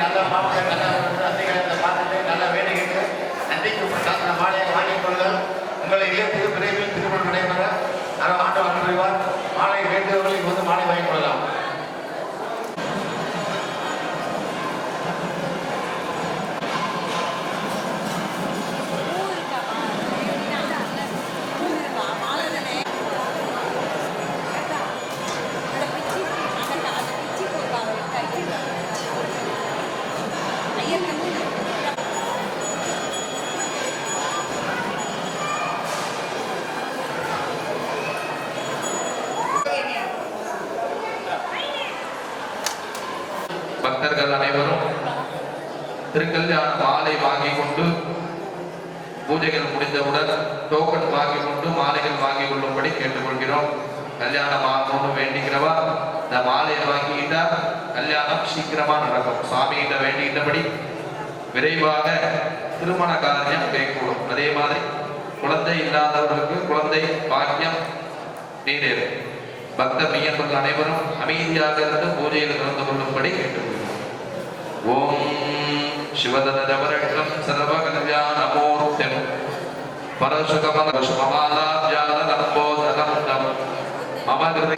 நல்ல மாப்பிள்ளை நல்ல அன்னைகளை பார்த்துட்டு நல்லா வேலைக்கிட்டு அன்றைக்கு அந்த மாலையை வாங்கிக் கொள்ள உங்களை இல்லத்தில் விரைவில் திருமணம் நடைபெற ஆண்டு அனுப்புவார். மாலை வேண்டியவர்களுக்கு வந்து மாலை வாங்கிக் கொள்ளலாம். பக்தர்கள் அனைவரும் திருக்கல்யாண மாலை வாங்கி கொண்டு பூஜைகள் முடிந்தவுடன் டோக்கன் வாங்கி கொண்டு மாலைகள் வாங்கி கொள்ளும்படி கேட்டுக்கொள்கிறோம். கல்யாணம் ஆகணும்னு வேண்டிக்கிறவா இந்த மாலையை வாங்கிக்கிட்டா கல்யாணம் சீக்கிரமா நடக்கும். சுவாமிகிட்ட வேண்டிக்கிட்டபடி விரைவாக திருமண காரியம் கைகூடும். அதே மாதிரி குழந்தை இல்லாதவர்களுக்கு குழந்தை பாக்கியம் நீடேறும். பக்த மையங்கள் அனைவரும் அமைதியாக இருந்து பூஜையில் கலந்து கொள்ளும்படி கேட்டுக்கொள்கிறோம். ஓம் சிவதனவரட்டம் சர்வ கல்யாணமூர்த்தம் பரசுகமலபோதனம் மமகிருதி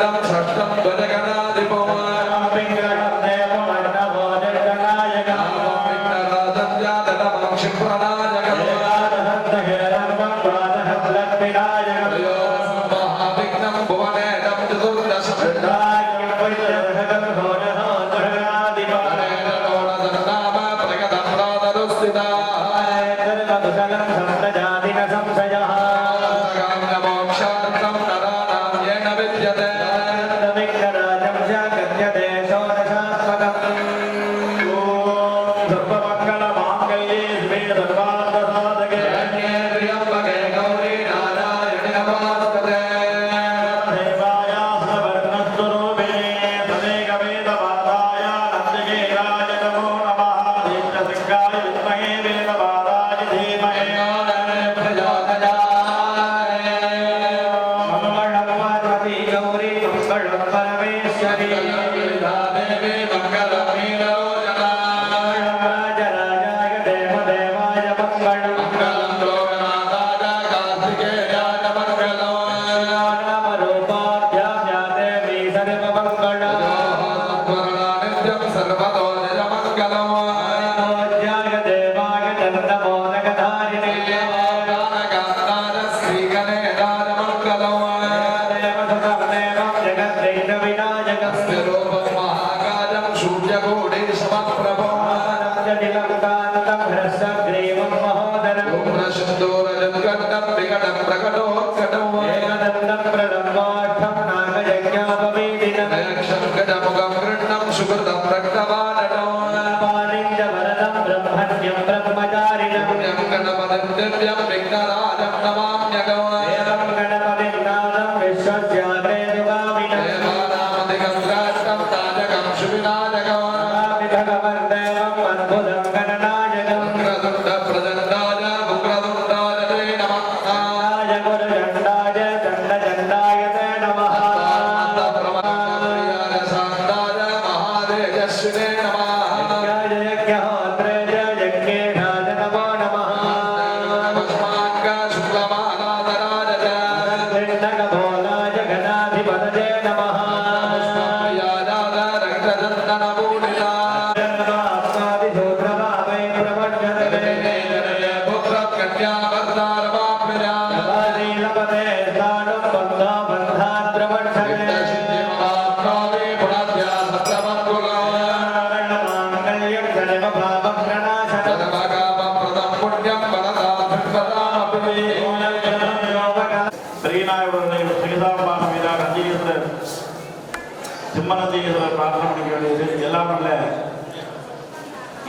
षष्ठं षष्ठं ध्वजगणाधिपम् சிம்மநந்தீஸ்வரர் பிரார்த்தனை பண்ணிக்க வேண்டியது. எல்லாம் அல்ல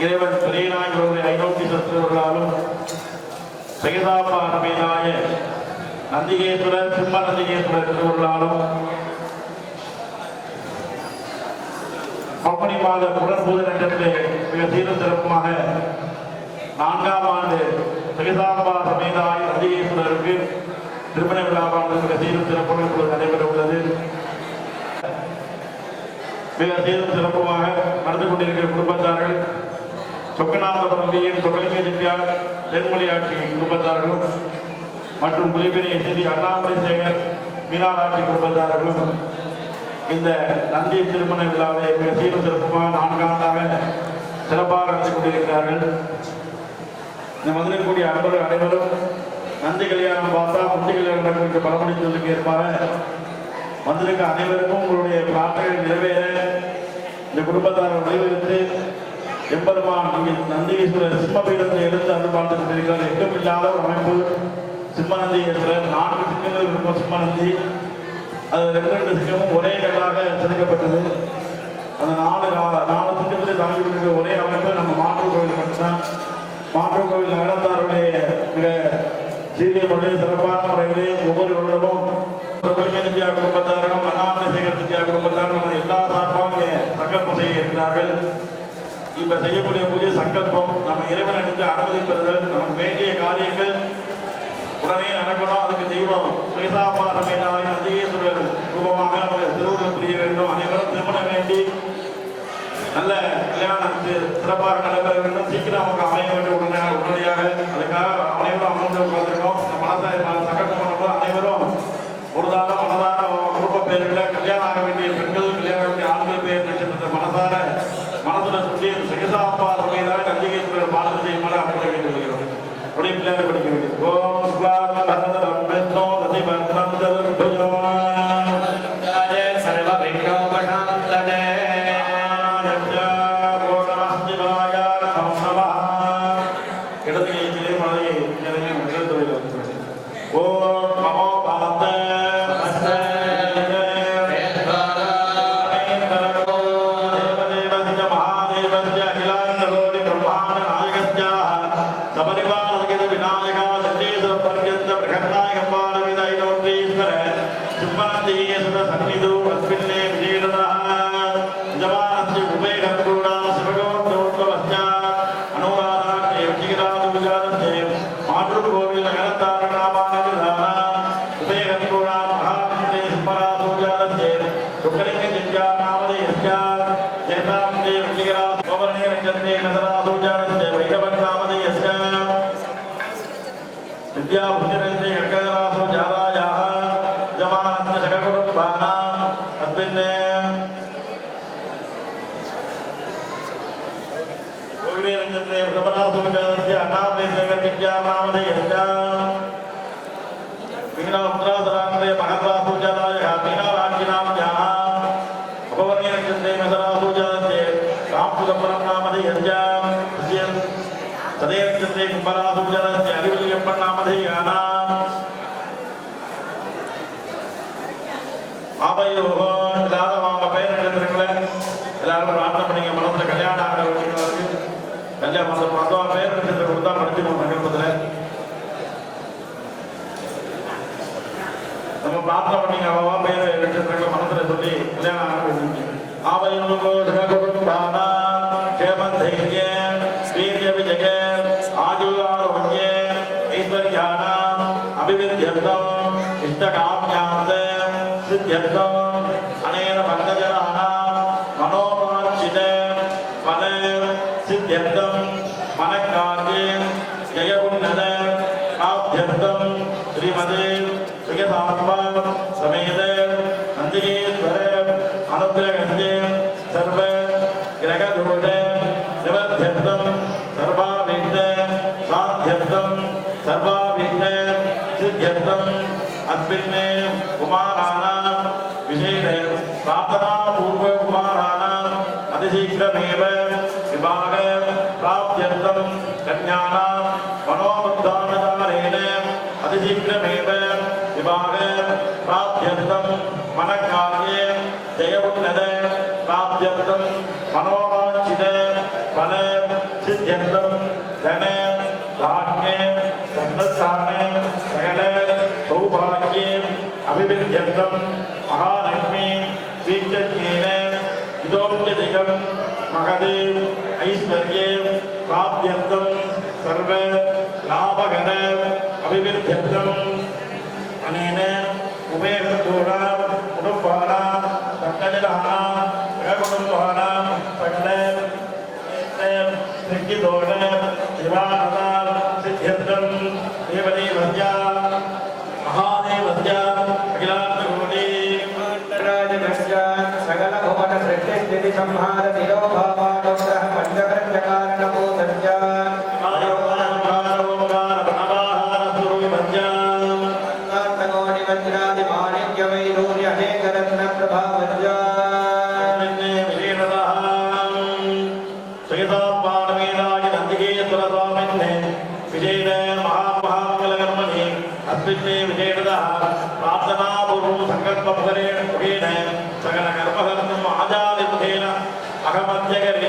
இறைவன் பெரியநாயகருடைய 500 சத்துருவர்களாலும் சகிதாபா நபீனாய நந்திகேஸ்வரர் சிம்மநந்திகேஸ்வரர் திருவர்களாலும் பங்குனி மாத உடன்பூத நட்டத்திலே மிக சீரும் சிறப்புமாக 4ஆம் ஆண்டு சகிதாபா சமேதாய நந்திகேஸ்வரருக்கு திருமண விழாவானது மிக சீரும் சிறப்புடன் இப்பொழுது நடைபெற உள்ளது. மிக சீரும் சிறப்புமாக நடந்து கொண்டிருக்கிற குடும்பத்தார்கள் சொக்கநாதபுரம் பிஎன் தொழில்மை செட்டியார் தென்மொழி ஆட்சி குடும்பத்தார்களும் மற்றும் புலிபெரிய செய்தி அண்ணாமலை சேகர் மீனாட்சி குடும்பத்தார்களும் இந்த நந்தி திருமண விழாவை மிக சீரும் சிறப்புமாக 4 ஆண்டாக சிறப்பாக நடத்தி கொண்டிருக்கிறார்கள். இந்த மதுரைக்கூடிய அன்பர்கள் அனைவரும் நந்தி கல்யாணம் பார்த்தா முந்தி கல்யாணம் நடக்கின்ற பலமணி சொல்லுக்கு ஏற்பாக வந்திருக்க அனைவருக்கும் உங்களுடைய பிரார்த்தனை நிறைவேற இந்த குடும்பத்தாரர் வழிவகுத்து எம்பெருமான் நந்தீஸ்வரர் சிம்மபீடத்தில் எழுந்து அன்று பார்த்துக் கொண்டிருக்கிறார். எங்கும் இல்லாத ஒரு அமைப்பு சிம்மநந்தீஸ்வரர் 4 சிங்கங்கள் இருக்கும். சிம்மநந்தி அது 2 சிங்கமும் ஒரே கல்லாக செதுக்கப்பட்டது. அந்த 4 சிங்கத்தில் தாங்கி கொண்டிருக்கிற ஒரே அமைப்பு நம்ம மாற்று கோவில் மட்டும்தான். மாற்று கோவில் நகரத்தாருடைய மிக சீரிய முறையில் சிறப்பான முறையிலே ஒவ்வொரு வருடமும் குடும்பத்தாரும் அண்ணாமலை சேகர் குடும்பத்தாரும் எல்லா சார்பாக சங்கல்பம் செய்ய இருக்கிறார்கள். இப்ப செய்யக்கூடிய பூஜை சங்கல்பம் நம்ம இறைவன் அணிந்து அனுமதி பெறுதல், நமக்கு வேண்டிய காரியங்கள் உடனே நடக்கணும். அதுக்கு தெய்வம் சுயசாபா சமேதாய நந்திகேஸ்வரர் ரூபமாக நமக்கு திருவுருள் புரிய வேண்டும். அனைவரும் திருமணம் வேண்டி நல்ல கல்யாணம் சிறப்பாக நடைபெற வேண்டும். சீக்கிரம் அவங்க அமைய வேண்டும் உடனடியாக. அதுக்காக அனைவரும் அமர்ந்து உட்கார்ந்துருக்கோம். மனசாய் சங்கல்பம் பண்ணும்போது அனைவரும் ஒரு தாரம் மனதார குடும்ப பேருக்குள்ள கல்யாணம் ஆக வேண்டிய பெண்கள் கல்யாணம் ஆக வேண்டிய ஆண்கள் பேர் நட்சத்திரத்தை மனசுல சொல்லி சகிதாப்பா சமையலாக கல்வியை பாடல் செய்யுமாறு அப்படி வேண்டியிருக்கிறோம். உடைய பிள்ளைகளை படிக்க வேண்டியது. ஓம் ஸ்வாமி பரதரம் பெற்றோ ரதி பரதரம் தருபுஜோ சர்வ விக்ரோபசாந்தனே இடது கையிலே மழையை ஓம் நமோ பாத எல்லாரும் பிரார்த்தனை பண்ணீங்க. மனசுல கல்யாணம் ஆகிற கல்யாணம் மொத்தம் பேர் கொடுத்தா படிச்சுக்கணும். சங்கல்பத்துல நம்ம பிரார்த்தனை பண்ணீங்க. அவன் பேர் நட்சத்திரங்களை மனசுல சொல்லி கல்யாணம் ஆக அநேக பந்தஜரான மனோபாட்சித பல சித்தியர்த்தம் மனக்காரியம் ஜெய உன்னத ஆப்யர்த்தம் ஸ்ரீமதே சுகதாத்மா சமேத நந்திகேஸ்வர அனுகிரகந்தே சர்வ கிரகதோட நிவர்த்தியர்த்தம் சர்வாவித்த சாத்தியர்த்தம் சர்வாவித்த சித்தியர்த்தம் அஸ்மின்னே குமாராணாம் விசேஷ பிரார்த்தனா பூர்வ குமாராணாம் அதிசீக்கிரமேவ விபாக பிராப்தியர்த்தம் கன்யானாம் மனோமுத்தானதாரேன அதிசீக்கிரமேவ விபாக பிராப்தியர்த்தம் மனக்காரியே ஜெயவுன்னத பிராப்தியர்த்தம் மனோவாஞ்சித பல சித்தியர்த்தம் தன தானிய சந்தஸ்தான சகல சௌபாகியம் அபிவிருத்தியர்த்தம் மகாலட்சுமி ஸ்ரீச்சேன இதோப்யதிகம் மகதே ஐஸ்வர்யே பிராப்தியர்த்தம் சர்வ லாபகர அபிவிருத்தியர்த்தம் அனேன உபேகத்தோடா குடும்பானாம் சங்கஜனானாம் சககுடும்பானாம் சகல சிக்கிதோட சிவானதாம் சித்தியர்த்தம் தேவதேவத்யா மகாதேவத்யா அகிலாந்த கோடி ராஜகஸ்ய சகல புவன சிருஷ்டி ஸ்திதி சம்ஹார திரோபாவாடோரஹ பஞ்சகர்ஜகாரண பூதத்ய ஆத்மகோணி வஜ்ராதி மாணிக்ய வைடூர்ய அநேக ரத்ன பிரபாவத்ய प्रार्थनापूर्वं संकल्पमुखरेण मुखेन सकल कर्मकर्तुम् आचार्यमुखेन अहमध्यगर्य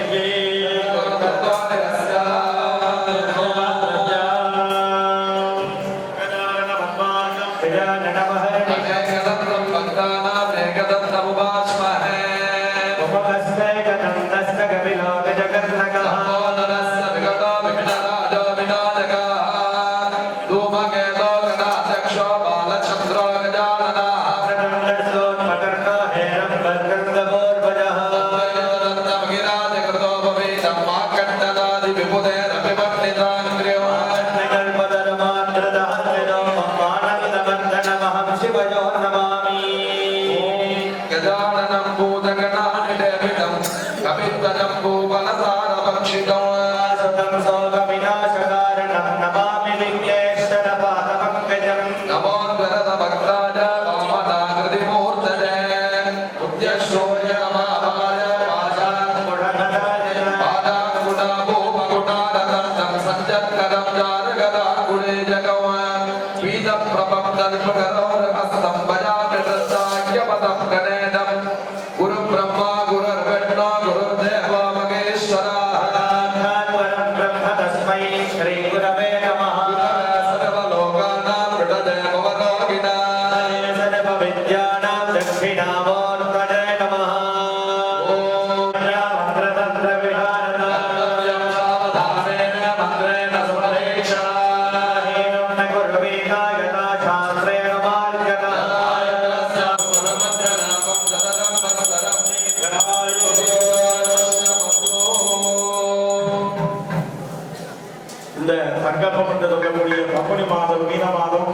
இந்த சங்கல்பம் என்று சொல்லக்கூடிய பங்குனி மாதம் மீன மாதம்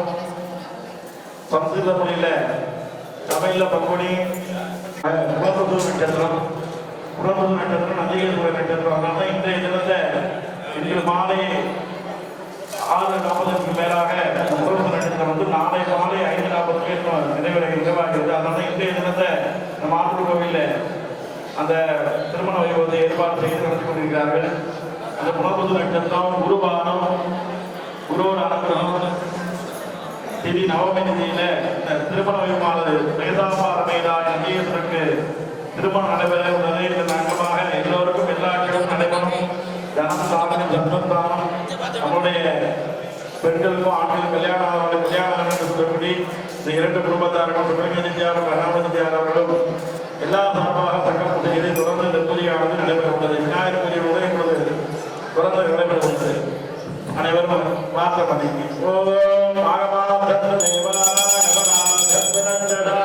சம்ஸ்கிருத மொழியில தமிழ்ல பங்குனி புனர்புது நட்சத்திரம் நந்திகேஸ்வர நட்சத்திரம். அதனால இன்றைய தினத்தை இன்று மாலை 6:40 மேலாக புனர்புது நட்சத்திரம் வந்து நாளை மாலை 5:40 நிறைவாகிறது. அதனால இன்றைய தினத்தை நம்ம ஆத்தூர் கோவிலில் அந்த திருமண வைபவத்தை ஏற்பாடு செய்து நடத்தி கொண்டிருக்கிறார்கள். அந்த புனர்புது நட்சத்திரம் குருபானம் குருவோட அனுகிரகம் திதி நவமி திதியில திருமண வைபவமானது வேதாபாரமேதா நந்தியேஸ்வரருக்கு திருமணம் நடைபெற உள்ளது. இதன் அங்கமாக எல்லோருக்கும் எல்லா கிழமும் நடைபெறும். தனம் தானம் ஜன்மந்தானம் நம்முடைய பெண்களுக்கும் ஆண்களுக்கும் கல்யாணம் என்று சொல்லப்படி இந்த இரண்டு குடும்பத்தார்களும் சுப்பிரமணியாரும் கருணாமதியார் அவர்களும் எல்லா சார்பாக சங்கம் செய்து தொடர்ந்து இந்த பூஜையானது நடைபெற உள்ளது. விநாயகர் பூஜையோடு எங்களது தொடர்ந்து நடைபெற உள்ளது. அனைவரும் பிரார்த்தனை பண்ணி ஓம் ஆகமாம் தத்ர தேவா நவநாம் தத்ர நஞ்சடா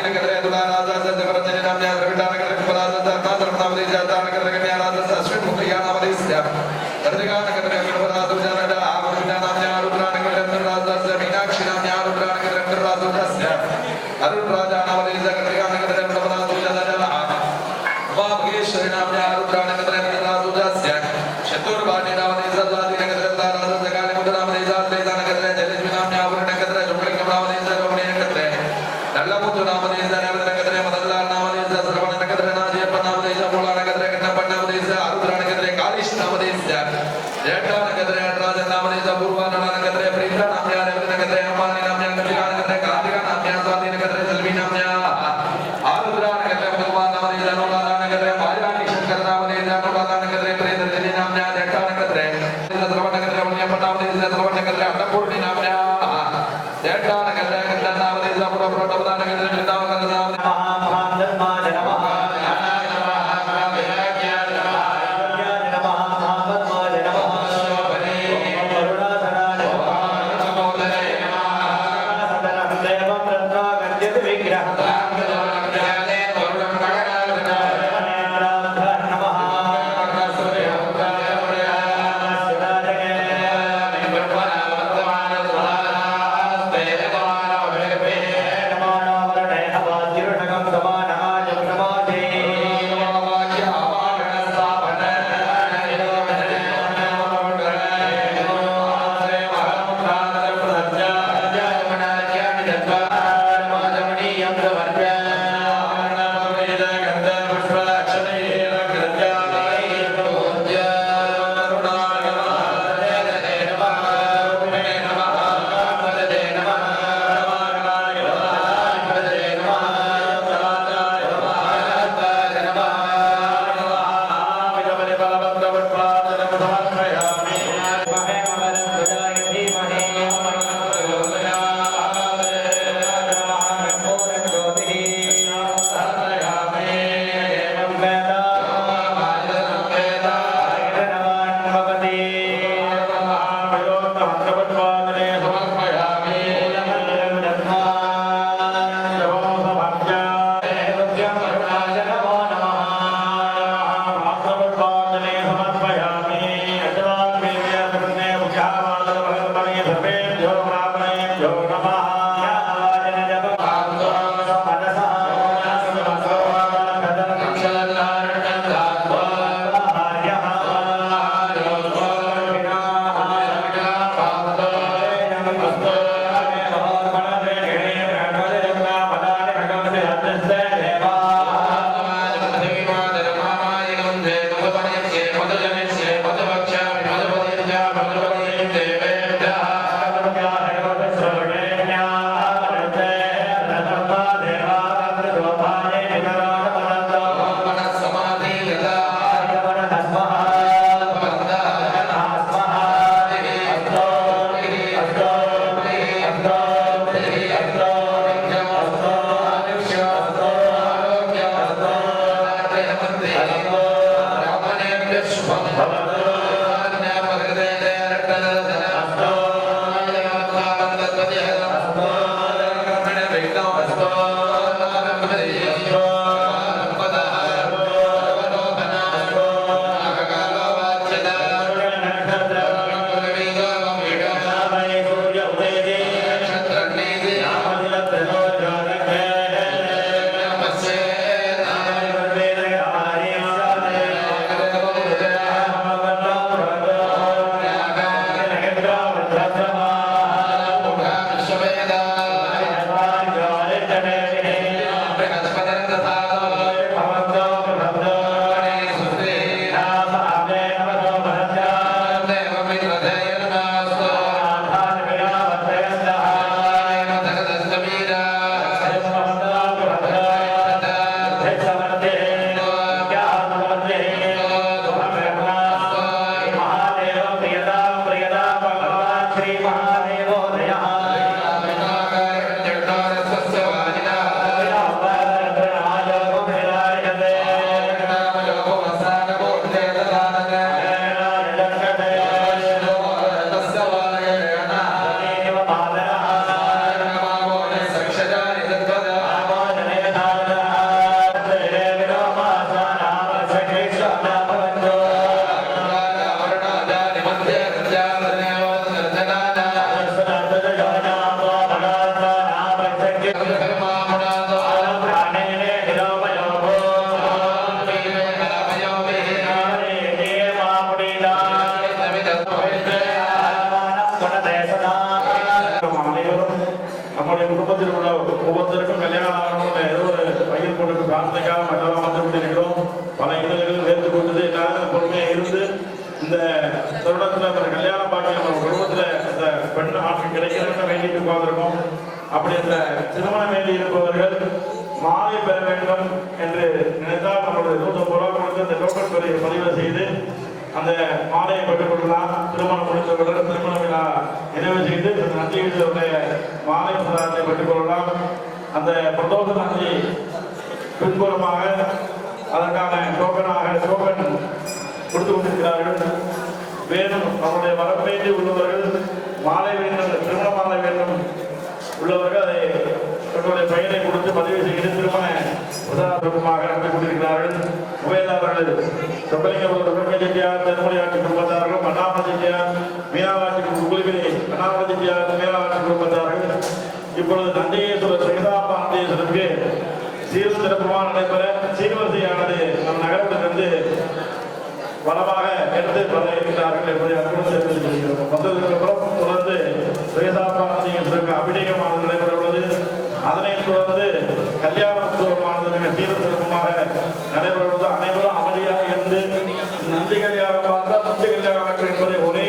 ನಗರ ದುಲಾರಾಜ ಸಂಜವರಜನ ನಾಮ್ಯ ರವಿದಾನ ನಗರ ಕುಲಾದ ತಾತರನಾಮದಿ ಜಾತಾನ ನಗರ ಕನ್ಯಾರಾಜ ಅಶ್ವಿನ್ ಮುಖಯಾನಾಮದಿ ಸ್ಯ ತರ್ಜಗಾನ ನಗರ ಕುಲಾದ ಜನದ ಆವೃತ ನಾಮ್ಯ ರುದ್ರಾನ ನಗರ ರಾಜ ಮೀನಾಕ್ಷಿ ನಾಮ್ಯ ರುದ್ರಾನ ನಗರ ರಾಜ ಸ್ಯ ಅರುಣ್ ರಾಜ ನಾಮದಿ ಜಗತ್ಗಾನ ನಗರ ಕುಲಾದ ಜನದ ವಾಗೇಶ್ವರಿ ನಾಮ್ಯ ರುದ್ರಾನ ನಗರ ರಾಜ ಸ್ಯ ಶತುರ್ಬಾಣಿ ನಾಮದಿ ಜಲಾದಿ ನಗರ ರಾಜ ಜಗಾಲಿ ಮುದ್ರಾಮದಿ ಜಾತ ನಗರ ಜಲಜ್ಮಿ ನಾಮ್ಯ ಆವರಣ ನಗರ ಜುಮ್ಲಿಂಗ ನಾಮದಿ ಜಗಮಣಿ ನಗರ ನಲ್ಲಮುತ್ತು ನಾಮದಿ ಜರವದ ನಗರ ಮದಲ್ಲ ನಾಮದಿ ಸರ್ವಣ ನಗರ ನಾಜಯಪ್ಪ ನಾಮದಿ ಮೂಲ ನಗರ ಕನ್ನಪ್ಪ ನಾಮದಿ ಆರುದ್ರ ನಗರ ಕಾಳಿಶ್ ನಾಮದಿ நம்முடைய குடும்பத்தில் உள்ள ஒவ்வொருத்தருக்கும் கல்யாணம் ஆகணும்னு ஏதோ ஒரு பையன் போட்டு பிரார்த்தனைக்காக மண்டலம் வந்து கொண்டிருக்கிறோம். பல இடங்களில் வேர்த்து கொண்டது எல்லாரும் பொறுமையாக இருந்து இந்த தருணத்தில் அந்த கல்யாண பாக்கியம் நம்ம குடும்பத்தில் இந்த பெண் ஆட்சி கிடைக்கிறதுன்னு வேண்டிட்டு உட்கார்ந்துருக்கோம். அப்படி அந்த திருமணம் வேண்டி இருப்பவர்கள் மாலை பெற வேண்டும் என்று நினைத்தால் நம்மளுடைய 150 ரூபா கொடுத்து அந்த டோக்கன் பதிவு செய்து அந்த மாலையை பெற்றுக் கொள்ளலாம். திருமணம் முடித்தவர்கள் திருமண விழா நிறைவு செய்து நன்றியுடைய மாலை பிரதானத்தை பெற்றுக் கொள்ளலாம். அந்த பிரதோஷ நன்றி பின்புறமாக அதற்கான டோக்கன் கொடுத்து கொண்டிருக்கிறார்கள். வேணும் அவருடைய வரப்பேற்றி உள்ளவர்கள் மாலை வேண்டும், திருமண மாலை வேண்டும் உள்ளவர்கள் அதை தன்னுடைய பெயரை கொடுத்து பதிவு செய்து திருமண உதாரணமாக நடந்து கொண்டிருக்கிறார்கள். உபயதாரர்கள் சொக்கலிங்க செட்டியார், தென்மொழியாட்சி குடும்பத்தார்கள், அண்ணாமலை செட்டியார், மீனாவாட்சி குழுவினை அண்ணாமலை செட்டியார், மீனாவாட்சி குடும்பத்தார்கள் இப்பொழுது நந்திகேஸ்வரர் சகிதாப்பா நந்திகேஸ்வரருக்கு சீரும் சிறப்புமாக நடைபெற சீர்வரிசையானது நம் நகரத்திலிருந்து வளமாக எடுத்து வர இருக்கிறார்கள் என்பதை அனுமதி தெரிவித்திருக்கிறோம். வந்ததற்கு அப்புறம் தொடர்ந்து சகிதாப்பா நந்திகேஸ்வரருக்கு அபிஷேகமானது நடைபெற உள்ளது. அதனைத் தொடர்ந்து கல்யாண உற்சவமானது மிக சீரும் சிறப்புமாக நடைபெறுவது. அனைவரும் அமைதியாக இருந்து நந்தி கல்யாணம் பார்த்தால் முந்தி கல்யாணம் என்பதை ஒரே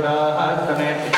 Amen.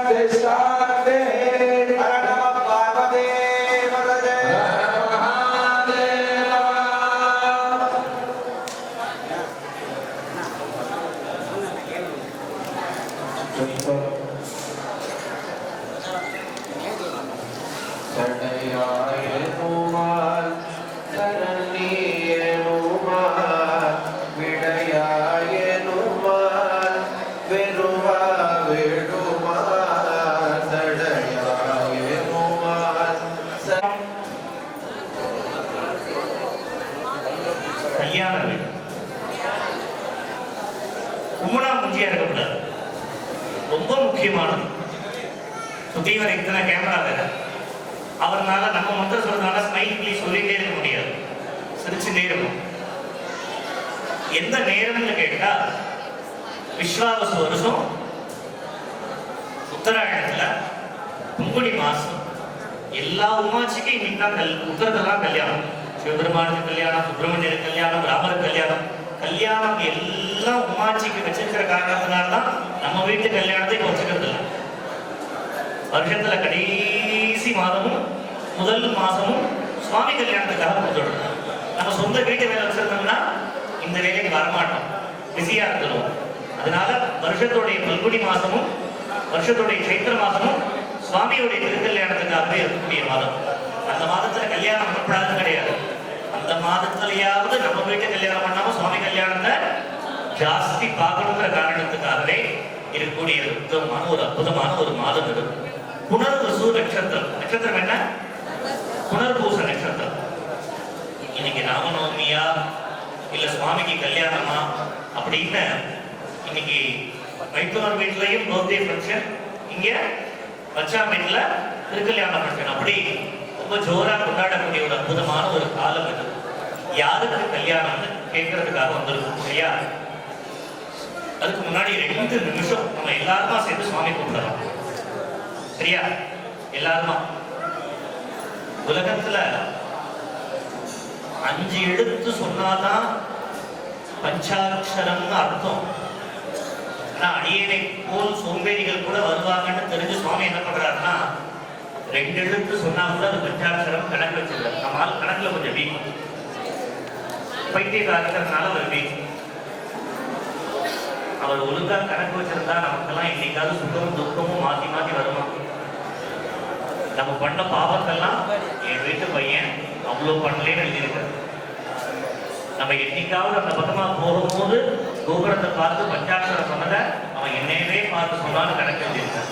शांति हर नमः पार्वती पतये கல்யாண வீடு உம்மனா முஞ்சியா இருக்கக்கூடாது, ரொம்ப முக்கியமானது. சுத்தீவர இத்தனை கேமரா வேற, அவர்னால நம்ம மந்திரம் சொல்றதுனால ஸ்மைல் ப்ளீஸ் சொல்லிட்டே இருக்க முடியாது, சிரிச்சுட்டே இருக்கும். எந்த நேரம்னு கேட்டா விஸ்வாவசு வருஷம் உத்தராயணத்துல பங்குனி மாசம் எல்லா உமாச்சிக்கும் இன்னைக்கு தான் உத்தரத்தெல்லாம் கல்யாணம். சிவபெருமானுக்கு கல்யாணம், சுப்பிரமணியனுக்கு கல்யாணம், ராமருக்கு கல்யாணம். கல்யாணம் எல்லாம் உமாச்சிக்கு வச்சிருக்கிற காரணத்தினால தான் நம்ம வீட்டு கல்யாணத்தை இப்போ வச்சுக்கிறது இல்லை. வருஷத்துல கடைசி மாதமும் முதல் மாசமும் சுவாமி கல்யாணத்துக்காக கொடுத்துடுறோம். நம்ம சொந்த வீட்டு வேலை வச்சிருந்தோம்னா இந்த வேலைக்கு வரமாட்டோம், பிஸியா இருந்துடும். அதனால வருஷத்துடைய பங்குனி மாசமும் வருஷத்துடைய சைத்திர மாசமும் சுவாமியுடைய திருக்கல்யாணத்துக்காகவே இருக்கக்கூடிய மாதம். அந்த மாதத்துல கல்யாணம் பண்ணக்கூடாதுன்னு கிடையாது. அந்த மாதத்திலேயாவது நம்ம வீட்டு கல்யாணம் பண்ணாம சுவாமி கல்யாணத்தை ஜாஸ்தி பார்க்கணுங்கிற காரணத்துக்காகவே இருக்கக்கூடிய யுத்தமான ஒரு அற்புதமான ஒரு மாதம் இது. புனர்வசு நட்சத்திரம். நட்சத்திரம் என்ன? புனர்பூச நட்சத்திரம். இன்னைக்கு ராமநவமியா இல்ல சுவாமிக்கு கல்யாணமா அப்படின்னு இன்னைக்கு வைத்தவர் வீட்லயும் பர்த்டே ஃபங்க்ஷன், இங்க மச்சான் வீட்டுல திருக்கல்யாண ஃபங்க்ஷன், அப்படி ரொம்ப ஜோரா கொண்டாடக்கூடிய ஒரு அற்புதமான ஒரு காலம் இது. யாருக்கு கல்யாணம்னு கேட்கறதுக்காக வந்திருக்கும் இல்லையா? அதுக்கு முன்னாடி 2 நிமிஷம் நம்ம எல்லாருமா சேர்ந்து சுவாமி கூப்பிடலாம். சரியா? எல்லாருமா. உலகத்துல 5 எழுத்து சொன்னாதான் பஞ்சாட்சரம்னு அர்த்தம். ஆனா அடியனை போல் சோம்பேறிகள் கூட வருவாங்கன்னு தெரிஞ்சு சுவாமி என்ன பண்றாருன்னா 2 எழுத்து சொன்னா கூட அது பஞ்சாட்சரம் கணக்கு வச்சிருக்காரு. நம்மளால கணக்குல கொஞ்சம் வீக், பைத்தியக்காரங்கிறதுனால ஒரு வீக். அவர் ஒழுங்கா கணக்கு வச்சிருந்தா நமக்கெல்லாம் இன்னைக்காவது சுகமும் துக்கமும் மாத்தி மாத்தி வருமா? நம்ம பண்ண பாவத்தெல்லாம் என் வீட்டு பையன் அவ்வளவு பண்ணலேன்னு எழுதியிருக்காரு. நம்ம என்னைக்காவது அந்த பக்கமா போகும்போது கோபுரத்தை பார்த்து பஞ்சாட்சரம் சொன்னதை அவன் என்னையவே பார்த்து சொன்னாலும் கணக்கு எழுதியிருக்காரு.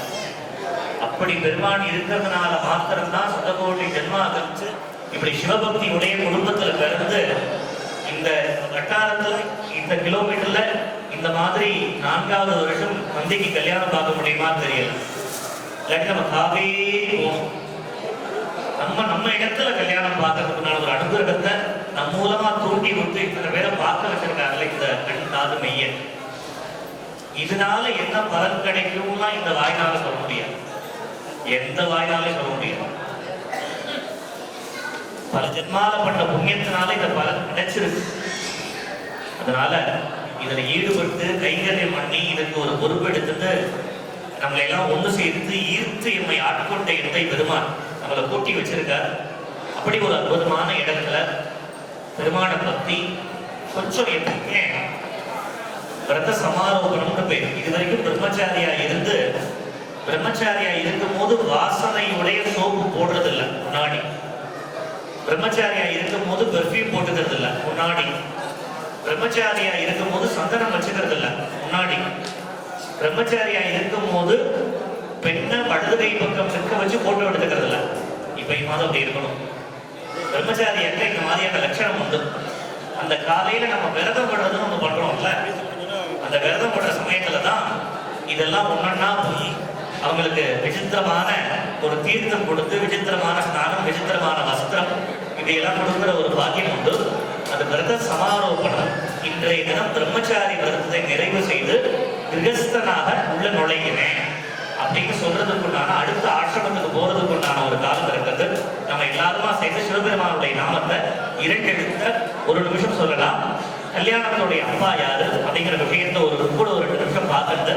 அப்படி பெருமான் இருக்கிறதுனால மாத்திரம்தான் சதகோடி ஜென்மா கழிச்சு இப்படி சிவபக்தி உடைய குடும்பத்துல பிறந்து இந்த வட்டாரத்துல இந்த கிலோமீட்டர்ல இந்த மாதிரி 4வது வருஷம் நந்திக்கு கல்யாணம் பார்க்க முடியுமா தெரியல. இல்லாட்டி நம்ம காவேரி போகணும். நம்ம இடத்துல கல்யாணம் பார்க்கறதுக்குனால ஒரு அனுகிரகத்தை நம் மூலமா தூண்டி விட்டு இத்தனை பேரை பார்க்க வச்சிருக்காங்கல்ல இந்த கண் காது மையன். இதனால என்ன பலன் கிடைக்கும்னா இந்த வாய்னால சொல்ல முடியாது, எந்த வாய்னாலே சொல்ல முடியாது. பல ஜென்மால பண்ண புண்ணியத்தினால இந்த பலன் கிடைச்சிருக்கு. அதனால இதுல ஈடுபட்டு கைங்கரியம் பண்ணி இதுக்கு ஒரு பொறுப்பு எடுத்துட்டு நம்மளை எல்லாம் ஒண்ணு சேர்த்து ஈர்த்து எம்மை ஆட்கொண்ட இடத்தை பெருமான் நம்மளை கூட்டி வச்சிருக்கார். அப்படி ஒரு அற்புதமான இடத்துல பெருமான பக்தி கொஞ்சம் எப்பவுமே விரத சமாரோபணம்னு பேர். இது வரைக்கும் பிரம்மச்சாரியா இருக்கும் போது வாசனையுடைய சோப்பு போடுறது இல்லை முன்னாடி. பிரம்மச்சாரியா இருக்கும் போது பெர்ஃபியூம் போட்டுக்கிறது இல்லை முன்னாடி. பிரம்மச்சாரியா இருக்கும் போது சந்தனம் வச்சுக்கிறது இல்லை முன்னாடி. பிரம்மச்சாரியா இருக்கும் போது பெண்ணை வலது கை பக்கம் நிற்க வச்சு போட்டோ எடுத்துக்கிறது இல்லை. இப்ப இம்மாதிரி அப்படி இருக்கணும். பிரம்மச்சாரியாக்க இந்த மாதிரியான லட்சணம் உண்டு. அந்த காலையில நம்ம விரதம் படுறதுன்னு ஒண்ணு பண்றோம்ல, அந்த விரதம் படுற சமயத்துல தான் இதெல்லாம் ஒன்னொன்னா போய் அவங்களுக்கு விசித்திரமான ஒரு தீர்த்தம் கொடுத்து விசித்திரமான ஸ்நானம், விசித்திரமான வஸ்திரம், இதையெல்லாம் கொடுக்கிற ஒரு பாக்கியம் உண்டு. அது விரத சமாரோபணம். இன்றைய தினம் பிரம்மச்சாரி விரதத்தை நிறைவு செய்து கிரகஸ்தனாக உள்ள நுழைகிறேன் அப்படின்னு சொல்றதுக்குண்டான அடுத்த ஆசிரமத்துக்கு போறதுக்குண்டான ஒரு காலம் இருக்கிறது. நம்ம எல்லாருமா சேர்ந்து சிவபெருமானுடைய நாமத்தை 2 எழுத்த 1 நிமிஷம் சொல்லலாம். கல்யாணத்தினுடைய அப்பா யாரு அப்படிங்கிற விஷயத்த ஒரு 2 நிமிஷம் பார்க்கறது.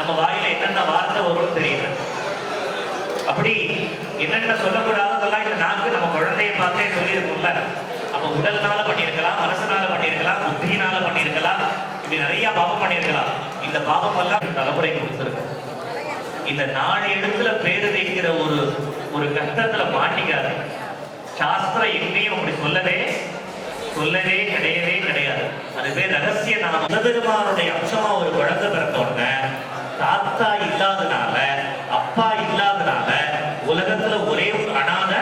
நம்ம வாயில என்னென்ன வார்த்தை வரும்னு தெரியல. அப்படி என்னென்ன சொல்லக்கூடாததெல்லாம் இந்த நாக்கு நம்ம குழந்தைய பார்த்தே சொல்லியிருக்கும்ல. அப்ப உடல்னால பண்ணியிருக்கலாம், மனசனால பண்ணியிருக்கலாம், புத்தியினால பண்ணியிருக்கலாம், இப்படி நிறைய பாவம் பண்ணியிருக்கலாம். இந்த பாவம் எல்லாம் தலைமுறை கொடுத்துருக்கு. இந்த 4 இடத்துல பேரு வைக்கிற ஒரு கஷ்டத்துல மாட்டிக்காது. சாஸ்திரம் எங்கேயும் அப்படி சொல்லவே கிடையாது. அது பேர் ரகசிய நாமம். சிவபெருமானுடைய அம்சமா ஒரு குழந்தை பிறந்தோடனே தாத்தா இல்லாதனால, அப்பா இல்லாதனால உலகத்துல ஒரே ஒரு அனாதை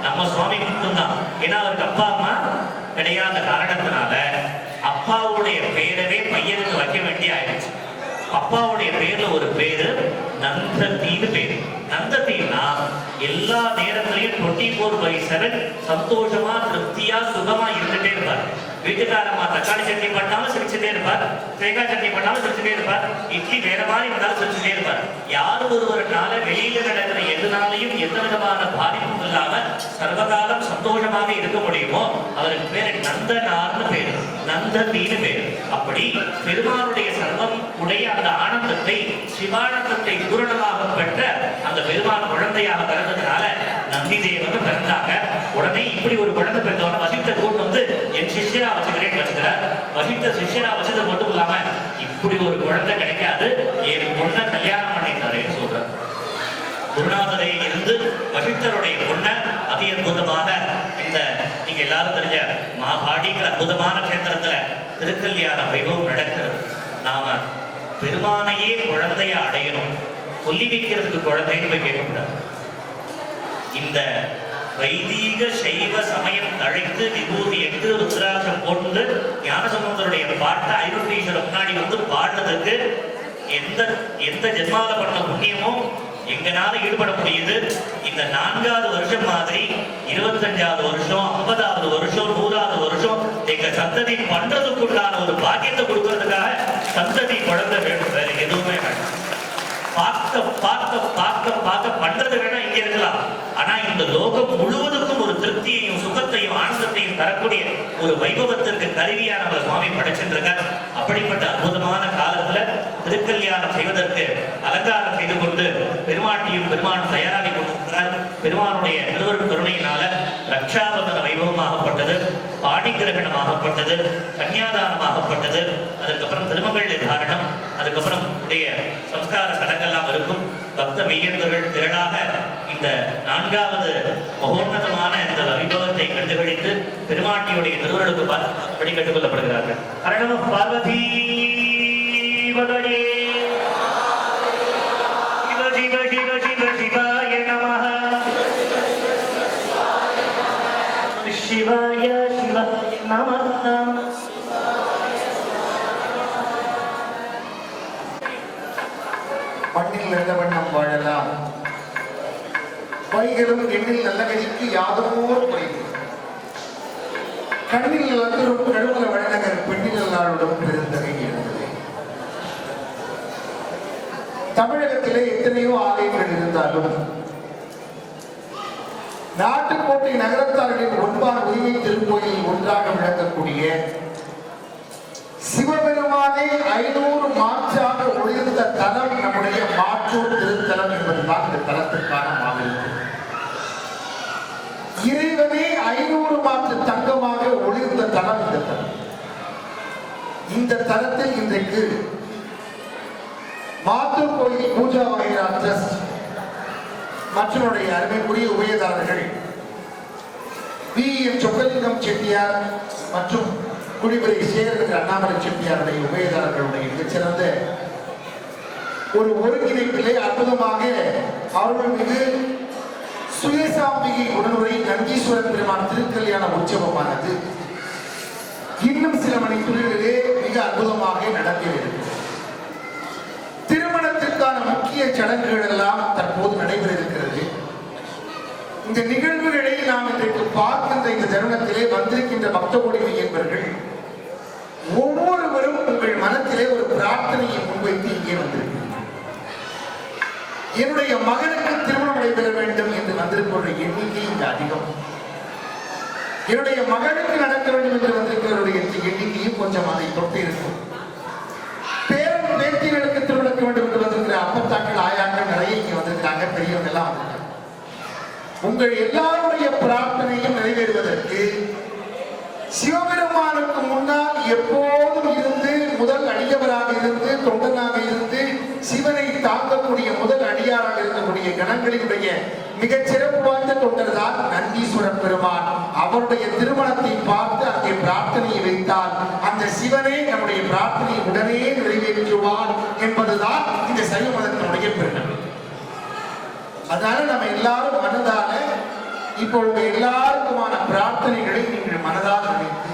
நம்ம சுவாமி மட்டும்தான். ஏன்னா அவருக்கு அப்பா அம்மா கிடையாத காரணத்தினால அப்பாவுடைய பேரவே பையனுக்கு வைக்க வேண்டிய ஆயிடுச்சு. அப்பாவுடைய பேர்ல ஒரு பேரு நந்தத்தின்னு பேரு. நந்தத்தின்னா எல்லா நேரத்திலையும் 24/7 சந்தோஷமா திருப்தியா சுகமா இருந்துட்டே இருப்பார். வீட்டுக்காரம்மா தக்காளி சட்னி பண்ணாலும் சிரிச்சுட்டே இருப்பார், தேங்காய் சட்னி பண்ணாலும் சிரிச்சுட்டே இருப்பார், இட்லி வேற மாதிரி இருந்தாலும் சிரிச்சுட்டே இருப்பார். யார் ஒருவருனால வெளியில நடக்கிற எதுனாலையும் எந்த விதமான பாதிப்பும் இல்லாம சர்வகாலம் சந்தோஷமாக இருக்க முடியுமோ அவருக்கு பேரு நந்தனார்னு பேரு, நந்தத்தின்னு பேரு. அப்படி பெருமானுடைய சர்வம் உடைய அந்த ஆனந்தத்தை, சிவானந்தத்தை பூரணமாக பெற்ற அந்த பெருமான் குழந்தையாக பிறந்ததுனால நந்தி தேவன் பிறந்தாங்க. உடனே இப்படி ஒரு குழந்தை பிறந்தவன வசித்த கூட்டு வந்து என் சிஷ்யரா வச்சுக்கிறேன்னு வச்சுக்கிறார். வசித்த சிஷ்யரா வச்சது மட்டும் இல்லாம இப்படி ஒரு குழந்தை கிடைக்காது, என் பொண்ணை கல்யாணம் பண்ணிட்டாரேன்னு சொல்றார். குருநாதரை இருந்து வசித்தருடைய பொண்ணை அதி அற்புதமான இந்த நீங்க எல்லாரும் தெரிஞ்ச மாபாடிங்கிற அற்புதமான கேந்திரத்துல திருக்கல்யாண வைபவம் நடக்கிறது. நாம பெருமானையே குழந்தைய அடையணும், சொல்லி வைக்கிறதுக்கு குழந்தைன்னு போய் கேட்கக்கூடாது. இந்த வைதீக சைவ சமயம் தழைத்து விபூதி எட்டு ருத்ராட்சம் போட்டு ஞானசம்பந்தருடைய பாட்டை ஐரோட்டீஸ்வரர் முன்னாடி வந்து பாடுறதுக்கு எந்த ஜென்மால பண்ண புண்ணியமும் எங்கனால ஈடுபட முடியுது. இந்த 4வது வருஷம் மாதிரி 25வது வருஷம், 50வது வருஷம், 100வது வருஷம் எங்க சந்ததி பண்றதுக்குண்டான ஒரு பாக்கியத்தை கொடுக்கறதுக்காக சந்ததி குழந்தை வேணும், வேற எதுவுமே வேணும். பார்க்க பண்றது வேணா இங்க இருக்கலாம், ஆனா இந்த லோகம் முழுவதுக்கும் ஒரு திருப்தியையும் சுகத்தையும் ஆனந்தத்தையும் தரக்கூடிய ஒரு வைபவத்திற்கு கருவியா நம்ம சுவாமி படைச்சிருக்கார். அப்படிப்பட்ட அற்புதமான காலத்துல திருக்கல்யாணம் செய்வதற்கு அலங்காரம் செய்து கொண்டு பெருமாட்டியும் பெருமானும் தயாராகி கொண்டிருக்கிறார். பெருமானுடைய திருவருட் கருணையினால ரக்ஷாபந்தன வைபவமாகப்பட்டது, பாடி கிரகணமாகப்பட்டது, கன்னியாதானமாகப்பட்டது, அதுக்கப்புறம் திருமகள் நிர்தாரணம், அதுக்கப்புறம் உடைய சம்ஸ்கார சடங்கெல்லாம் இருக்கும். பக்த மெய்யன்பர்கள் திரளாக இந்த 4வது மகோன்னதமான இந்த வைபவத்தை கண்டுகளித்து பெருமாட்டியுடைய திருவருளுக்கு படி கட்டுக் கொள்ளப்படுகிறார்கள். ஹர நம பார்வதி வதயே சிவ சிவ சிவ சிவ சிவாய நமஹ சிவாய சிவாய நமஹ. மண்ணில் நல்ல வண்ணம் வாழலாம், பைகளும் எண்ணில் நல்ல கதிக்கு யாதோர் பயிர், கண்ணில் நல்லரும் கழுமல வழநகர் பெண்ணில் நாளுடன் பெருந்தகை இருந்தது. தமிழகத்திலே எத்தனையோ ஆலயங்கள் இருந்தாலும் நாட்டுக்கோட்டை நகரத்தார்களின் ஒன்பான உரிமை திருக்கோயில் ஒன்றாக விளங்கக்கூடிய சிவபெருமானே 500 மாற்றாக ஒளிர்ந்த தலம் நம்முடைய மாற்றூர் திருத்தலம் என்பதுதான் இந்த தலத்திற்கான மாபெரும். இறைவனே 500 மாற்று தங்கமாக ஒளிர்ந்த தலம் இந்த தலம். இந்த தலத்தில் இன்றைக்கு மாத்தூர் கோயில் பூஜா வகைரா ட்ரஸ்ட் மற்றும் அருமைக்குரிய உபயதாரர்கள் VM சொக்கலிங்கம் செட்டியார் மற்றும் குடிபுரை சேகர் அண்ணாமலை செட்டியாருடைய உபயதாரர்களுடைய மிகச்சிறந்த ஒரு ஒருங்கிணைப்பிலே அற்புதமாக அவர்கள் மீது சுயசாம்பிகை உடனுரை நந்தீஸ்வரன் பெருமான் திருக்கல்யாண உற்சவமானது இன்னும் சில மணி துளிகளிலே மிக அற்புதமாக நடக்கிறது. திருமணத்திற்கான முக்கிய சடங்குகள் எல்லாம் தற்போது நடைபெற இருக்கிறது. இந்த நிகழ்வுகளை நாம் இன்றைக்கு பார்க்கின்ற இந்த தருணத்திலே வந்திருக்கின்ற பக்த கோடி என்பவர்கள் ஒவ்வொருவரும் உங்கள் மனத்திலே ஒரு பிரார்த்தனையை முன்வைத்து இங்கே வந்திருக்கிறார்கள். என்னுடைய மகனுக்கு திருமணம் நடைபெற வேண்டும் என்று வந்திருக்கிற எண்ணிக்கை இங்கு அதிகம். என்னுடைய மகனுக்கு நடக்க வேண்டும் என்று வந்திருக்கிறவருடைய எண்ணிக்கையும் கொஞ்சம் அதை தொட்டு இருக்கும். பேரன் பேத்திகளுக்கு திருமணம் வேண்டும் என்று வந்திருக்கிற உங்கள் எல்லாருடைய பிரார்த்தனையும் நிறைவேறுவதற்கு சிவபெருமானுக்கு முன்னால் எப்போதும் இருந்து முதல் அடியவராக இருந்து தொண்டனாக இருந்து சிவனை தாங்கக்கூடிய முதல் அடியாராக இருக்கக்கூடிய கணங்களினுடைய மிகச் சிறப்பு வாய்ந்த தொண்டர் தான் நந்தீஸ்வர பெருமான். அவருடைய திருமணத்தை பார்த்து அங்கே பிரார்த்தனையை வைத்தால் அந்த சிவனே நம்முடைய பிரார்த்தனையை உடனே நிறைவேற்றுவார் என்பதுதான் இந்த சைவ மதத்தினுடைய பெருமை. அதனால நம்ம எல்லாரும் மனதால இப்போ உங்க எல்லாருக்குமான பிரார்த்தனைகளை நீங்கள் மனதால் நினைத்து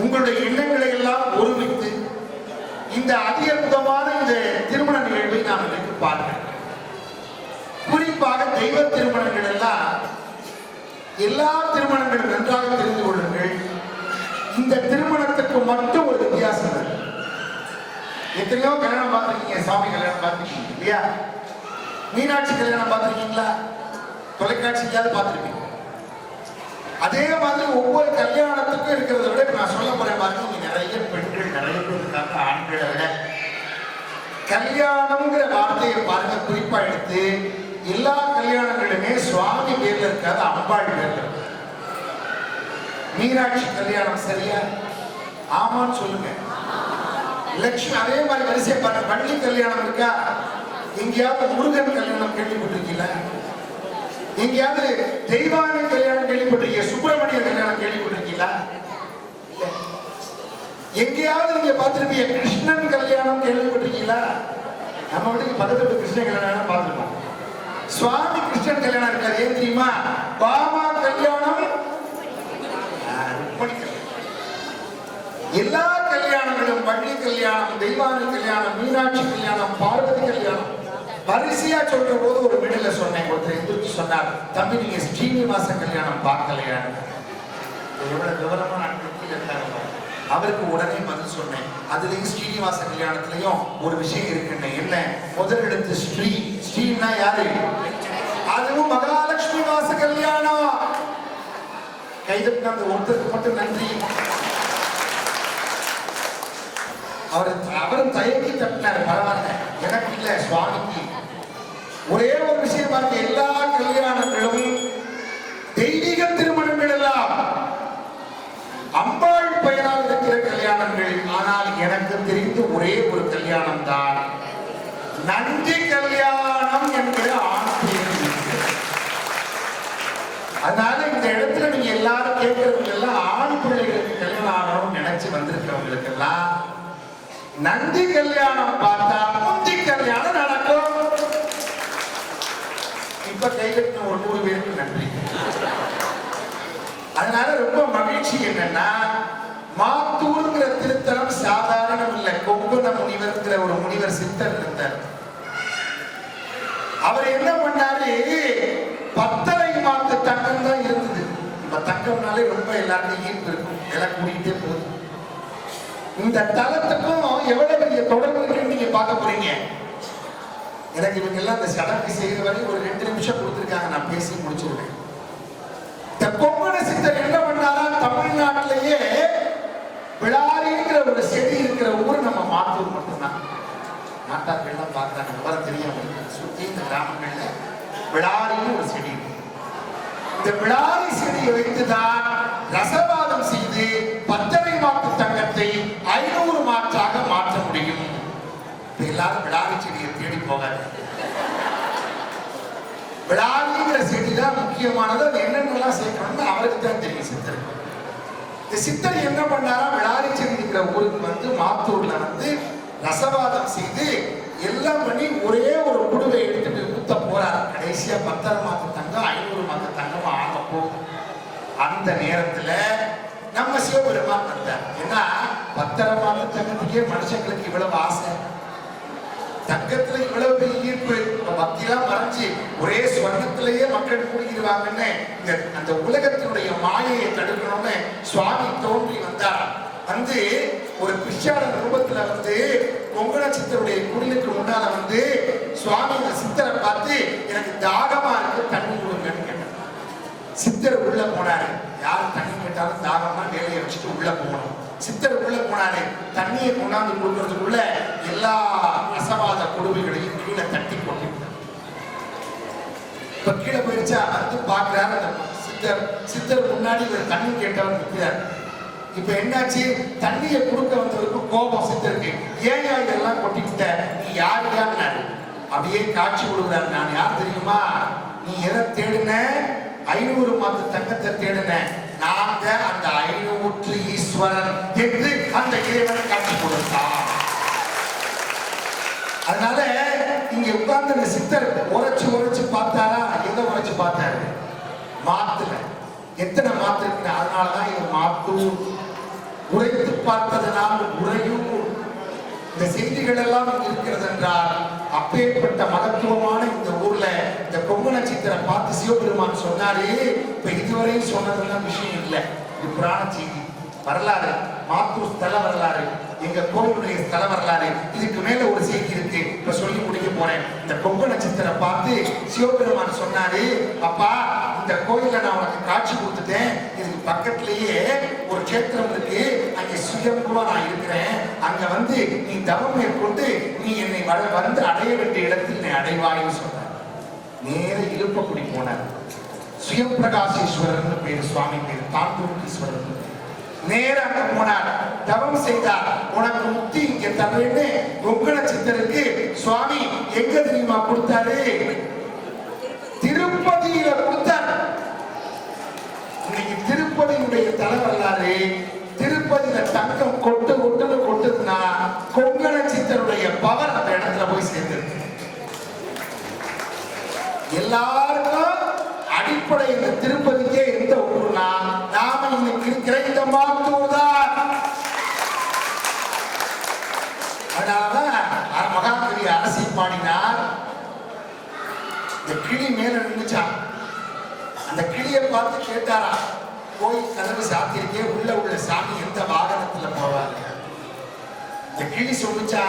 உங்களுடைய எண்ணங்களை எல்லாம் ஒருமித்து இந்த அற்புதமான இந்த திருமண நிகழ்வை நாம் நினைத்து பார்க்கிறோம். குறிப்பாக தெய்வ திருமணங்கள் எல்லாம் எல்லா திருமணங்களும் நன்றாக தெரிந்து கொள்ளுங்கள். இந்த திருமணத்துக்கு மட்டும் ஒரு வித்தியாசம் இருக்கு. எத்தனையோ கல்யாணம் பார்த்திருக்கீங்க, சாமி கல்யாணம் பார்த்திருக்கீங்க இல்லையா? மீனாட்சி கல்யாணம் பார்த்திருக்கீங்களா? தொலைக்காட்சியாவது பார்த்திருப்பீங்க. அதே மாதிரி ஒவ்வொரு கல்யாணத்துக்கும் இருக்கிறத விட நான் சொல்ல போறேன் பாருங்க, இங்க நிறைய பெண்கள் நிறைய பேர் இருக்காங்க. ஆண்களை விட கல்யாணம்ங்கிற வார்த்தையை பாருங்க, குறிப்பா எடுத்து எல்லா கல்யாணங்களுமே சுவாமி பேர்ல இருக்காது, அம்பாள் பேர்ல இருக்கு. மீனாட்சி கல்யாணம் சரியா? ஆமான்னு சொல்லுங்க. லட்சுமி அதே மாதிரி வரிசையை பாருங்க. வள்ளி கல்யாணம் இருக்கா? எங்கேயாவது முருகன் கல்யாணம் கேள்விப்பட்டிருக்கீங்களா? எங்கேயாவது தெய்வானை கல்யாணம் கேள்விப்பட்டிருக்கீங்க? சுப்பிரமணிய கல்யாணம் கேள்விப்பட்டிருக்கீங்களா? எங்கேயாவது நீங்க பார்த்திருப்பீங்க கிருஷ்ணன் கல்யாணம் கேள்விப்பட்டிருக்கீங்களா? நம்ம வீட்டுக்கு பக்கத்துல கிருஷ்ணன் கல்யாணம் பார்த்துருக்கோம். சுவாமி கிருஷ்ணன் கல்யாணம் இருக்காது. ஏன் தெரியுமா? பாமா கல்யாணம், எல்லா கல்யாணங்களும் வள்ளி கல்யாணம், தெய்வானை கல்யாணம், மீனாட்சி கல்யாணம், பார்வதி கல்யாணம் வரிசையா சொல்ற போது ஒரு மிடில சொன்னேன். ஒருத்தர் எதிர்த்து சொன்னார், தம்பி நீங்க ஸ்ரீனிவாச கல்யாணம் பார்க்கலையா? எவ்வளவு விவரமா இருக்காங்க. அவருக்கு உடனே பதில் சொன்னேன். அதுலயும் ஸ்ரீனிவாச கல்யாணத்திலையும் ஒரு விஷயம் இருக்குன்னு. என்ன? முதல் எழுத்து ஸ்ரீ. ஸ்ரீன்னா யாரு? அதுவும் மகாலட்சுமி வாச கல்யாணம். கைதட்டு அந்த ஒருத்தருக்கு மட்டும் நன்றி. அவரும் தயங்கி தட்டினார். பரவாயில்ல, எனக்கு இல்ல, சுவாமிக்கு. ஒரே ஒரு விஷயம் பார்த்து, எல்லா கல்யாணங்களும் தெய்வீக திருமணங்கள் எல்லாம் அம்பாள் பெயரால் இருக்கிற கல்யாணங்கள். ஆனால் எனக்கு தெரிந்து ஒரே ஒரு கல்யாணம் தான் நந்தி கல்யாணம் என்கிற ஆண் பெயர். அதனால இந்த இடத்துல நீங்க எல்லாரும் கேட்கறவங்க எல்லாம் ஆண் பிள்ளைகளுக்கு கல்யாணம் ஆகணும்னு நினைச்சு வந்திருக்கிறவங்களுக்கு எல்லாம் நந்தி கல்யாணம் பார்த்தா முந்தி கல்யாணம் நடக்கும். இப்ப கைகட்டின ஒரு 100 பேருக்கு நன்றி. அதனால ரொம்ப மகிழ்ச்சி என்னன்னா, மாத்தூர்ங்கிற திருத்தலம் சாதாரணம் இல்லை. கொங்குன முனிவர்ங்கிற ஒரு முனிவர் சித்தர் இருந்தார். அவர் என்ன பண்ணாரு, 10 மாத்து தங்கம் தான் இருந்தது. இப்ப தங்கம்னாலே ரொம்ப எல்லாருக்கும் ஈர்ப்பு இருக்கும், எல்லாம் கூட்டிகிட்டே போகுது. இந்த தலத்துக்கும் எவ்வளவு பெரிய தொடர்பு இருக்குன்னு நீங்க பார்க்க போறீங்க. எனக்கு இவங்க எல்லாம் இந்த சடங்கு செய்கிற வரை ஒரு 2 நிமிஷம் கொடுத்துருக்காங்க, நான் பேசி முடிச்சிருக்கேன். இந்த கொங்கண சித்தர் என்ன பண்ணாரா, தமிழ்நாட்டிலேயே விளாரிங்கிற ஒரு செடி இருக்கிற ஊர் நம்ம மாத்தூர் மட்டும்தான். நாட்டார்கள்லாம் பார்க்குறாங்க, விவரம் தெரியும். சுற்றி இந்த கிராமங்கள்ல விளாரின்னு ஒரு செடி இருக்கு. இந்த விளாரி செடியை வைத்துதான் ரசவாதம் செய்து 10 மாட்டு தங்கத்தை 500 மாற்றாக மாற்ற முடியும். எல்லாரும் விளாரி செடியை தேடி போகாது. விளாரிங்கிற செடி தான் முக்கியமானது. அது என்னென்னலாம் சேர்க்கணும்னு அவருக்கு தான் தெரியும் சித்தர். இந்த சித்தர் என்ன பண்ணாரா, விளாரி செடி இருக்கிற ஊருக்கு வந்து மாத்தூர்ல வந்து ரசவாதம் செய்து எல்லாம் பண்ணி ஒரே ஒரு குடுவை எடுத்துட்டு ஊத்த போறாரு. கடைசியா 10 மாத்து தங்கம் 500 மாத்து தங்கம் ஆக போகுது. அந்த நேரத்துல நம்ம சிவபெருமான் வந்தார். ஏன்னா 10 மாத்து தங்கத்துக்கே மனுஷங்களுக்கு இவ்வளவு ஆசை, தங்கத்துல இவ்வளவு பெரிய ஈர்ப்பு. பக்தியெல்லாம் மறைஞ்சு ஒரே ஸ்வர்ணத்திலேயே மக்கள் கூடிடுவாங்கன்னு அந்த உலகத்தினுடைய மாயையை தடுக்கணும்னு சுவாமி தோன்றி வந்தார். வந்து ஒரு பிஷாளர் ரூபத்துல வந்து கொங்கண சித்தருடைய குடிலுக்கு முன்னால வந்து சுவாமி இந்த சித்தரை பார்த்து, எனக்கு தாகமா இருக்கு, தண்ணி கொடுங்கன்னு கேட்டார். சித்தர் உள்ள போனாரு. யாரு தண்ணி கேட்டாலும் தாகமா வேலையை வச்சுட்டு உள்ள போகணும். சித்தர் உள்ள போனாரு. தண்ணியை கொண்டாந்து கொடுக்கறதுக்குள்ள எல்லா ரசவாத கொடுமைகளையும் கீழே தட்டி போட்டு இப்ப கீழே போயிடுச்சா வந்து பாக்குறாரு அந்த சித்தர் முன்னாடி ஒரு தண்ணி கேட்டவர் நிற்கிறார். இப்ப என்னாச்சு, தண்ணியை கொடுக்க வந்தவருக்கு கோபம் சித்தருக்கு. ஏன் இதெல்லாம் கொட்டிக்கிட்ட, நீ யார் யாருன்னாரு. அப்படியே காட்சி கொடுக்குறாரு. நான் யார் தெரியுமா, நீ எதை தேடுன, 500 மாத்து தங்கத்தை தேடுன, நாங்க அந்த 500 ஈஸ்வரன் என்று அந்த இறைவனை காட்சி கொடுத்தார். அதனால இங்க உட்கார்ந்து அந்த சித்தர் உரைச்சு பார்த்தாரா, எதை உரைச்சு பார்த்தாரு, மாத்துல எத்தனை மாத்து இருக்கு. அதனாலதான் இது மாத்தூர், உரைத்து பார்த்ததனால் உரையும். இந்த செய்திகள் எல்லாம் இருக்கிறது என்றால் அப்பேற்பட்ட மகத்துவமான இந்த ஊர்ல இந்த கொங்கண சித்திரை பார்த்து சிவபெருமான் சொன்னாரு. இப்ப இதுவரையும் சொன்னதெல்லாம் விஷயம் இல்லை, இது புராண செய்தி, வரலாறு, மாத்தூர் ஸ்தல வரலாறு, எங்க கோவிலுடைய ஸ்தல வரலாறு. இதுக்கு மேல ஒரு செய்தி இருக்கு, இப்ப சொல்லி முடிக்க போறேன். இந்த கொங்கண சித்திரை பார்த்து சிவபெருமான் சொன்னாரு, அப்பா இந்த கோயில நான் உனக்கு காட்சி கொடுத்துட்டேன், இதுக்கு பக்கத்திலேயே ஒரு கேத்திரம் இருக்கு, அங்க சுயம்புவா நான் இருக்கிறேன், அங்க வந்து நீ தவம் மேற்கொண்டு நீ என்னை வந்து அடைய வேண்டிய இடத்தில் நீ அடைவாயின்னு சொன்னார். நேர இழுப்பக்குடி போனார். சுயம் பிரகாசேஸ்வரர் பேரு, சுவாமி பேரு தாந்தூர்கீஸ்வரர். நேர அங்க போனார், தவம் செய்தார். உனக்கு முக்தி இங்க தரேன்னு கொங்கண சித்தருக்கு சுவாமி எங்க தெரியுமா கொடுத்தாரு, திருப்பதியில கொடுத்தார். இன்னைக்கு திருப்பதியுடைய தலை வரலாறு, திருப்பதியில தங்கம் கொட்டுன்னு கொட்டுதுன்னா கொங்கண சித்தருடைய பவர் அந்த இடத்துல போய் சேர்ந்திருக்கு. எல்லாருக்கும் அடிப்படை இந்த திருப்பதிக்கே எந்த ஊர்னா நாம இன்னைக்கு இருக்கிற இந்த மாத்தூர் தான். அதனாலதான் மகாகவி அரசி பாடினார். இந்த கிளி மேல நின்றுச்சான், அந்த கிளியை பார்த்து கேட்டாரா, கோயில் கதவு சாத்திருக்கே, உள்ள சாமி எந்த வாகனத்துல போவாங்க. இந்த கிளி சொல்லிச்சா,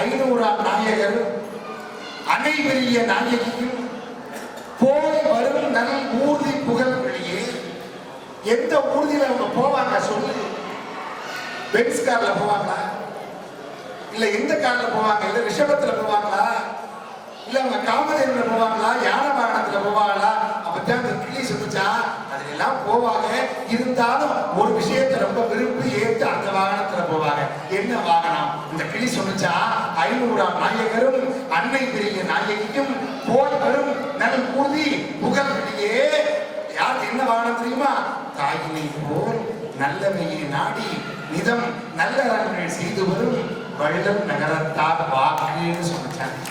500ஆம் நாயகர் அனைவரிய நாயகியும் போய் வரும் நல் ஊர்தி புகழ் வெளியே. எந்த ஊர்தியில அவங்க போவாங்க சொல்லு, பென்ஸ் கார்ல போவாங்களா, இல்ல எந்த கார்ல போவாங்க, இல்ல ரிஷபத்துல போவாங்களா, இல்ல அவங்க காமதேவன்ல போவாங்களா, யானை வாகனத்துல போவாங்களா. அப்பதான் அந்த கிளி சொல்லிச்சா, அதுல எல்லாம் போவாங்க, இருந்தாலும் ஒரு விஷயத்தை ரொம்ப விரும்பி ஏற்று அந்த வாகனத்துல போவாங்க. என்ன வாகனம், இந்த கிளி சொல்லிச்சா, 500ஆம் நாயகரும் அன்னை பெரிய நாயகியும் போய் வரும் நல் ஊர்தி புகழ் வெளியே. யாருக்கு என்ன வாகனம் தெரியுமா, தாயினை போல் நல்லவையை நாடி நிதம் நல்லறங்கள் செய்து வரும் வள்ளல் நகரத்தார் வாக்குன்னு சொல்லிட்டாங்க.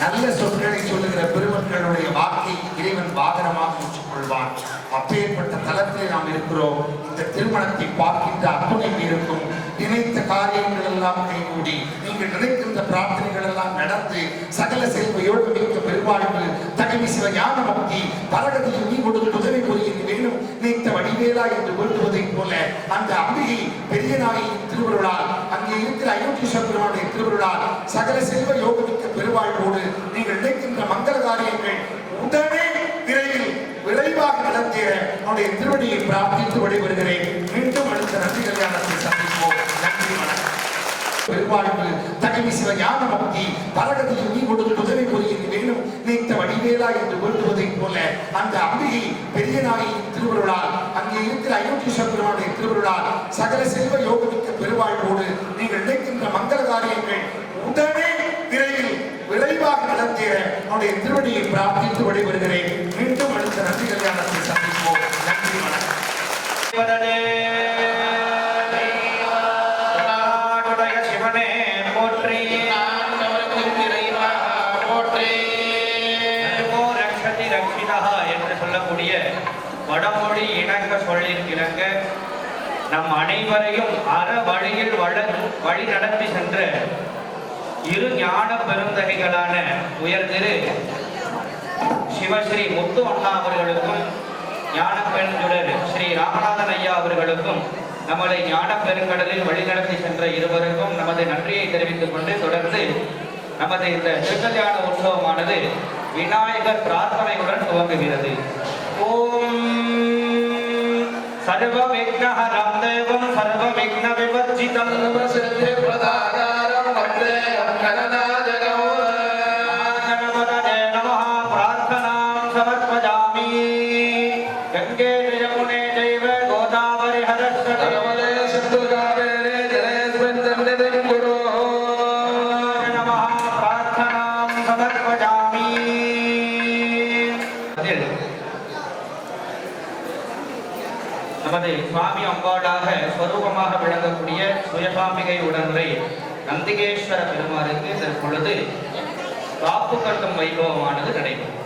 நல்ல சொற்களை சொல்லுகிற பெருமக்களுடைய வாக்கை இறைவன் வாகனமாக ஏற்றுக்கொள்வான். அப்பேற்பட்ட தளத்திலே நாம் இருக்கிறோம். இந்த திருமணத்தை பார்க்கின்ற அத்துணை பேருக்கும் நினைத்த காரியங்கள் எல்லாம் கைகூடி, நீங்கள் நினைக்கின்ற பிரார்த்தனைகள் எல்லாம் நடந்து, சகல செல்வ யோகமிக்க பெருவாழ்வு, தகவி சிவ ஞான முக்தி, பரகதியில் நீ கொடுத்து உதவி புரிய வேணும் நினைத்த வடிவேலா என்று வேண்டுவதைப் போல அந்த அம்பிகை பெரிய நாயின் திருவருளால், அங்கே இருக்கிற அயோத்தீஸ்வர பெருமானுடைய திருவருளால் சகல செல்வ யோகமிக்க பெருவாழ்வோடு நீங்கள் நினைக்கின்ற மங்கள காரியங்கள் உடனே விரைவில் விரைவாக நடந்தேற அவனுடைய திருவடியை பிரார்த்தித்து விடைபெறுகிறேன். மீண்டும் அடுத்த நன்றி கல்யாணத்தில் சந்திப்போம். நன்றி, வணக்கம். பெருவாழ்வு, தகவி சிவ ஞான முக்தி, பரகதியில் நீ கொடுத்து உதவி புரிய வேணும் நினைத்த வடிவேலா என்று வேண்டுவதைப் போல அந்த அம்பிகை பெரிய நாயின் திருவருளால், அங்கே இருக்கிற அயோத்தீஸ்வர பெருமானுடைய திருவருளால் சகல செல்வ யோகமிக்க பெருவாழ்வோடு நீங்கள் நினைக்கின்ற மங்கள காரியங்கள் உடனே விரைவில் விரைவாக நடந்தேற அவனுடைய திருவடியை பிரார்த்தித்து விடைபெறுகிறேன். மீண்டும் அடுத்த நன்றி கல்யாணத்தில் சந்திப்போம். நன்றி, வணக்கம். சிவனே போற்றி, ரக்ஷதி ரக்ஷிதா என்று சொல்லக்கூடிய வடமொழி இணங்க சொல்லிருக்கிறங்க நம் அனைவரையும் அற வழியில் வழி நடத்தி சென்ற இரு ஞான பெருந்தகைகளான உயர் திரு சிவஸ்ரீ முத்து அண்ணா அவர்களுக்கும் ஞான பெருந்துடர் ஸ்ரீ ராமநாதன் ஐயா அவர்களுக்கும் நம்மளை ஞான பெருங்கடலில் வழிநடத்தி சென்ற இருவருக்கும் நமது நன்றியை தெரிவித்துக் கொண்டு தொடர்ந்து நமது இந்த திருக்கல்யாண உற்சவமானது விநாயகர் பிரார்த்தனையுடன் துவங்குகிறது. ஓம் சர்வ விக்னஹரம் தேவம் சர்வ விக்ன விவர்ஜிதம் சித்தி பிரதாகாரம் வந்தே கணநாதகௌ நமது சுவாமி அம்பாளாக ஸ்வரூபமாக விளங்கக்கூடிய சுயசாம்பிகை உடனுரை நந்திகேஸ்வர பெருமாளுக்கு தற்பொழுது காப்பு கட்டும் வைபவமானது நடைபெறும்.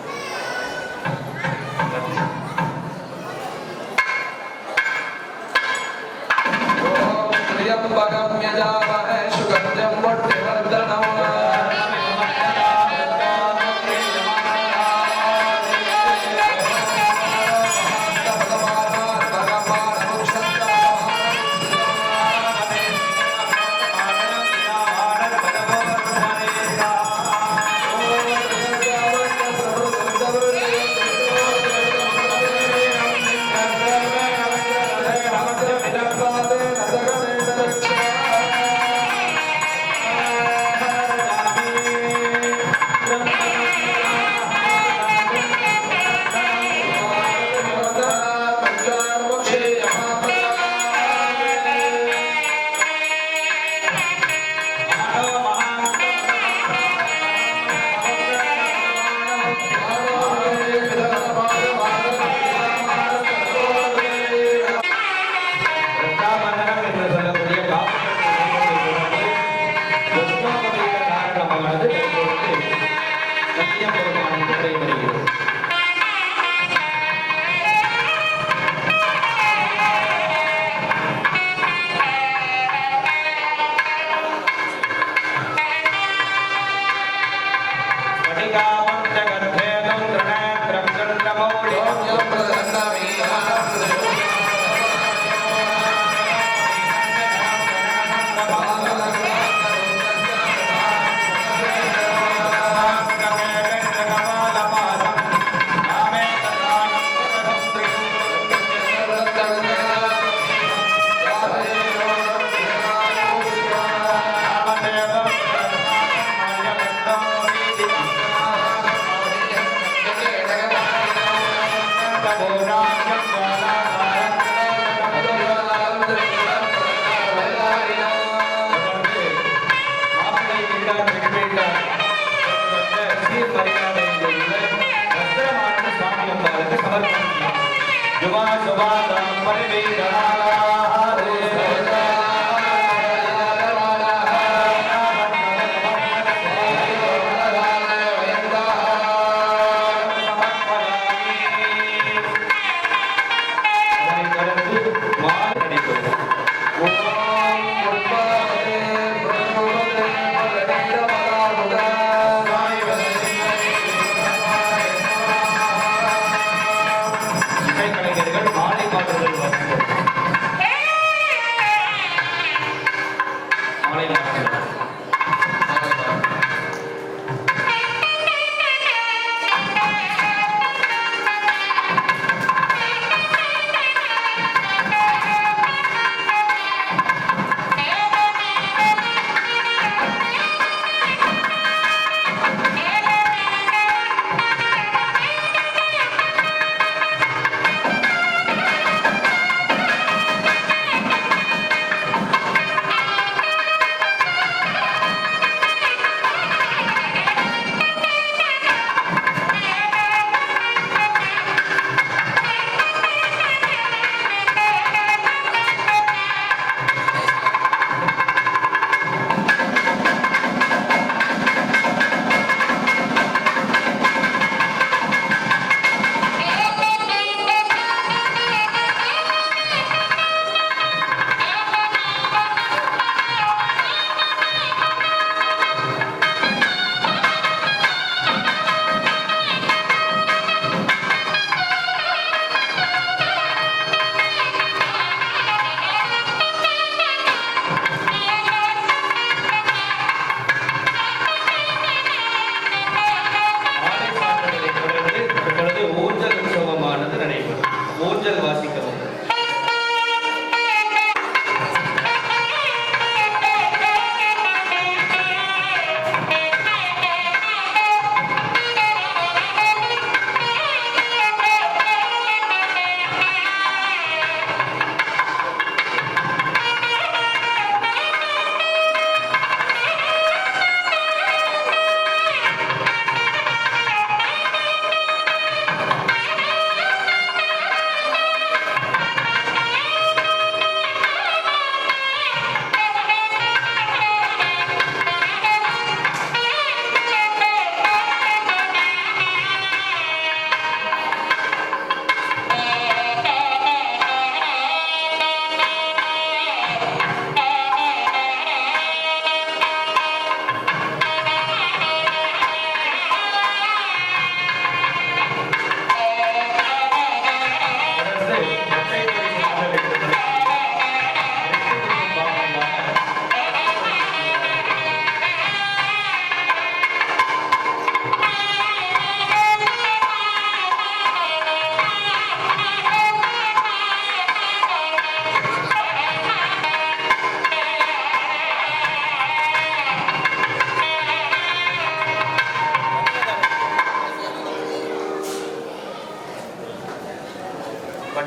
மாலை பாடல்கள் வாசிப்பார்கள்.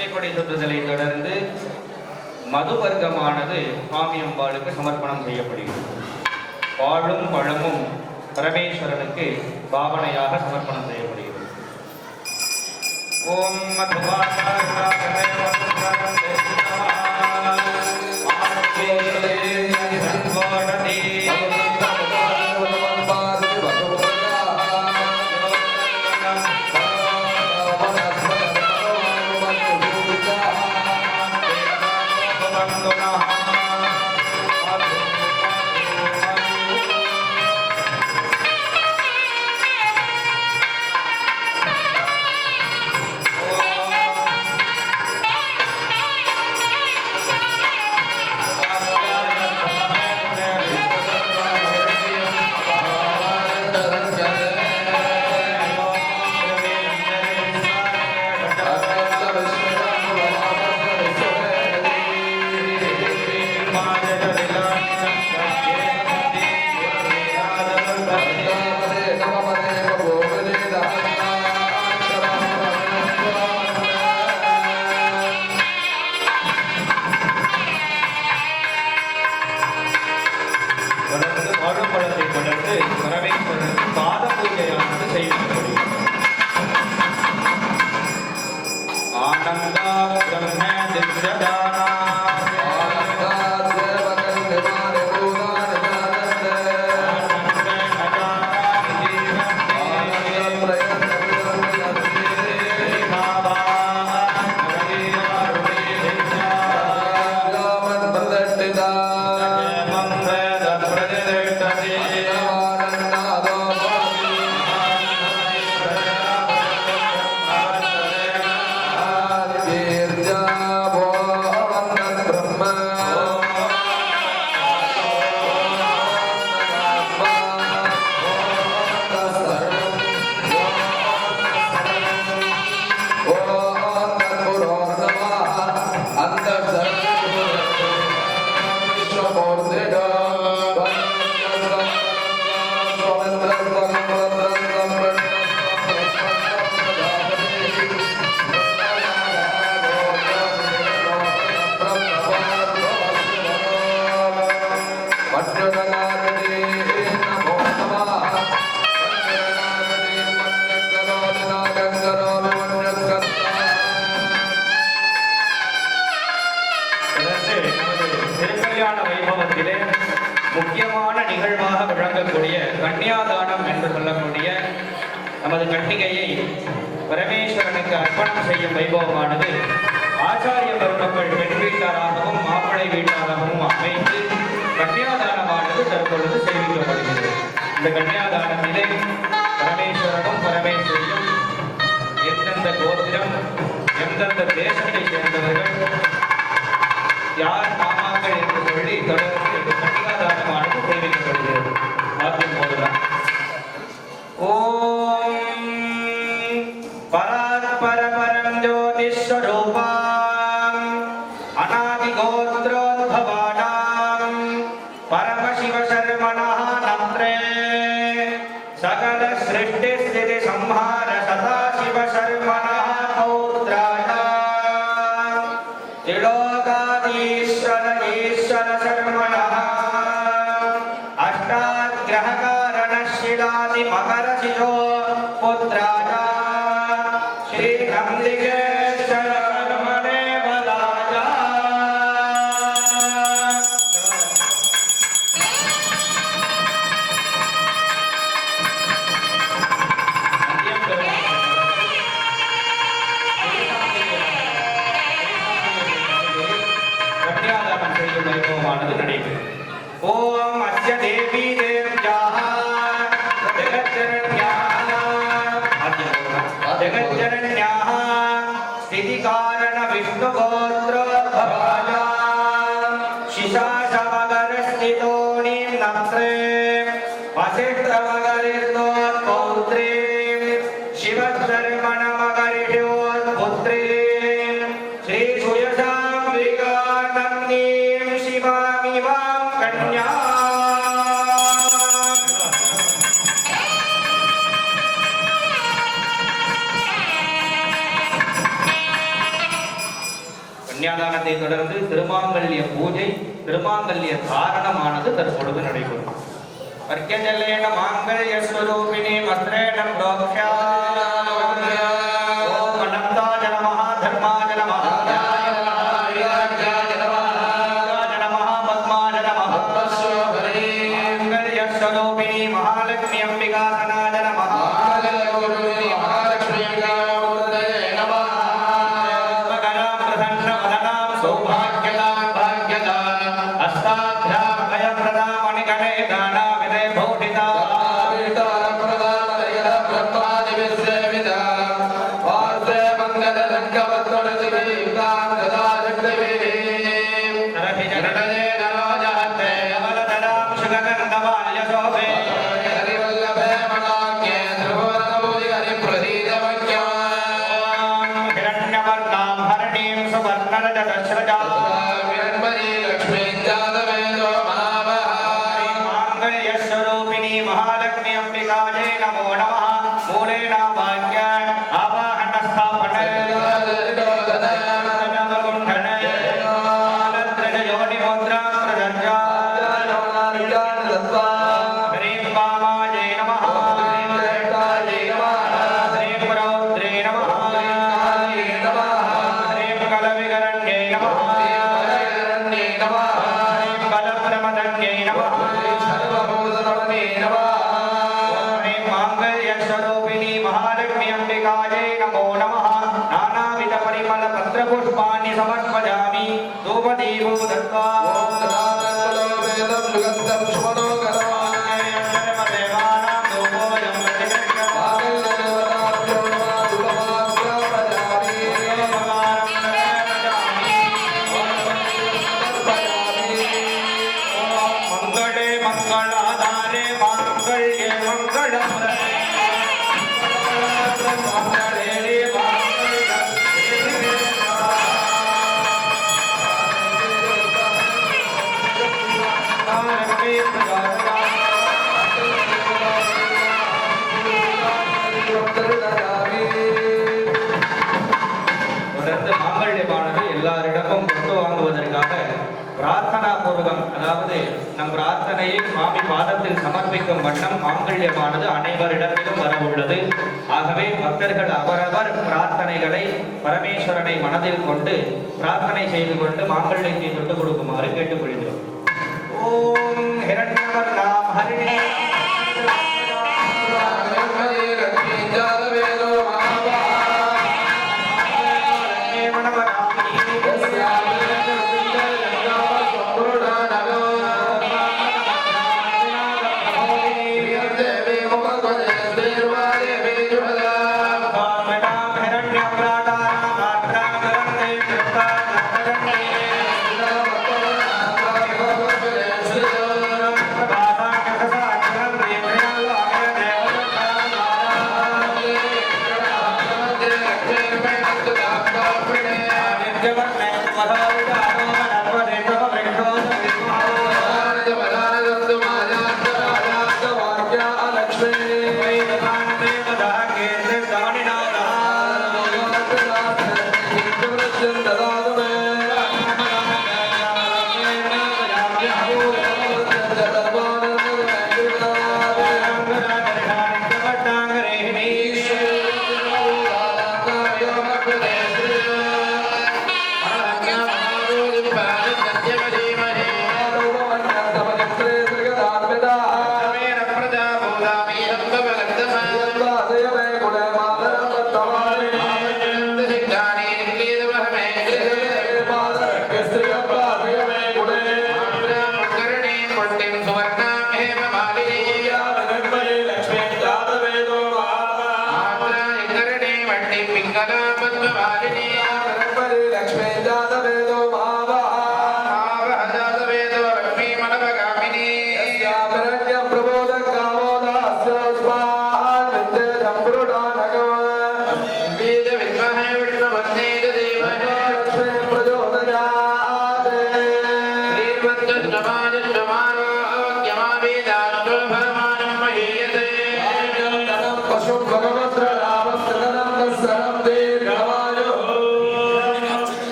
பச்சை கொடி சுற்றுதலை தொடர்ந்து மது வர்க்கமானது சுவாமி அம்பாளுக்கு சமர்ப்பணம் செய்யப்படுகிறது. பாலும் பழமும் பரமேஸ்வரனுக்கு பாவனையாக சமர்ப்பணம் செய்யப்படுகிறது. ஓம் முக்கியமான நிகழ்வாக விளங்கக்கூடிய கன்னியாதானம் என்று சொல்லக்கூடிய நமது கன்னிகையை பரமேஸ்வரனுக்கு அர்ப்பணம் செய்யும் வைபவமானது ஆச்சாரிய பெருமக்கள் பெண் வீட்டாராகவும் மாப்பிள்ளை வீட்டாராகவும் அமைந்து கன்னியாதானமானது தற்பொழுது செய்விக்கப்படுகிறது. இந்த கன்னியாதானத்திலே பரமேஸ்வரனும் பரமேஸ்வரியும் எந்தெந்த கோத்திரம் எந்தெந்த தேசத்தை சேர்ந்தவர்கள் யார் நாமாக்கள் என்று சொல்லி தொடர்ந்து கன்னியாதானமானது தெரிவிக்கப்படுகிறது. பார்க்கும் போதுதான் ஓம் பராத்பரம் ஜோதிஸ்வரூபாம் அநாதி கோத்ரோத்பவானாம் பரமசிவ சர்மணः நம்ரே சகல சிருஷ்டி ஸ்திதி சம்ஹார சதாசிவ சர்மணः பௌத்ராய திலோகாதீஸ்வர ஈஸ்வர சர்மணः அஷ்டாத்கிரஹகாரண மகர சிரோ புத்ராய ஸ்ரீ நந்திகேஸ்வர கர்மணே வதாய. கன்னியாதானம் செய்யும் வைபவமானது நடைபெறும். ஓம் அஸ்ய தேவி தேவ்யாஹ ஜகத்சரண்யாஹ கன்னியாதானத்தை தொடர்ந்து திருமாங்கல்ய பூஜை, திருமாங்கல்ய தாரணமானது தற்பொழுது நடைபெறும். வர்க்கஜலேன மாங்கல்ய ஸ்வரூபிணி வஸ்திரேண ப்ரோக்ஷா ஓம் அனந்தாய நமः தர்மாய நமः स्वरूपिणी महालक्ष्मी अंबिका सनातन सौभाग्यदां भाग्यदां अस्ताभ्यां भयप्रदां मणिगणे दाना विदे भौतिता स्वरूपिणी महालक्ष्मी अंबिकाजे नमो नमः मूलेन भाग्य आवाहन स्थापन योनि मुद्रा प्रदर्शा ह्रीं वामाजे नमः ह्रीं रौद्रे नमः ह्रीं कलविकरण्ये नमः ह्रीं बलप्रमदन्ये नमः स्वरूपिणी महालक्ष्मी अंबिकाजे नमो नमः नानाविध परिमल पत्र पुष्पाणि समर्पयामि धूपदीपो दत्त्वा मंगले मंगलाधारे मांगल्ये मंगलम् தொடர்ந்து மாங்கல்யமானது எல்லாரிடமும் கொண்டு வாங்குவதற்காக பிரார்த்தனா பூர்வகம், அதாவது நம் பிரார்த்தனையை சுவாமி பாதத்தில் சமர்ப்பிக்கும் வண்ணம் மாங்கல்யமானது அனைவரிடத்திலும் வர உள்ளது. ஆகவே பக்தர்கள் அவரவர் பிரார்த்தனைகளை பரமேஸ்வரனை மனதில் கொண்டு பிரார்த்தனை செய்து கொண்டு மாங்கல்யத்தை தொட்டு கொடுக்குமாறு கேட்டுக்கொள்கிறோம். ஓம் ஹிரண்யவர்ணாம் ஹரிணே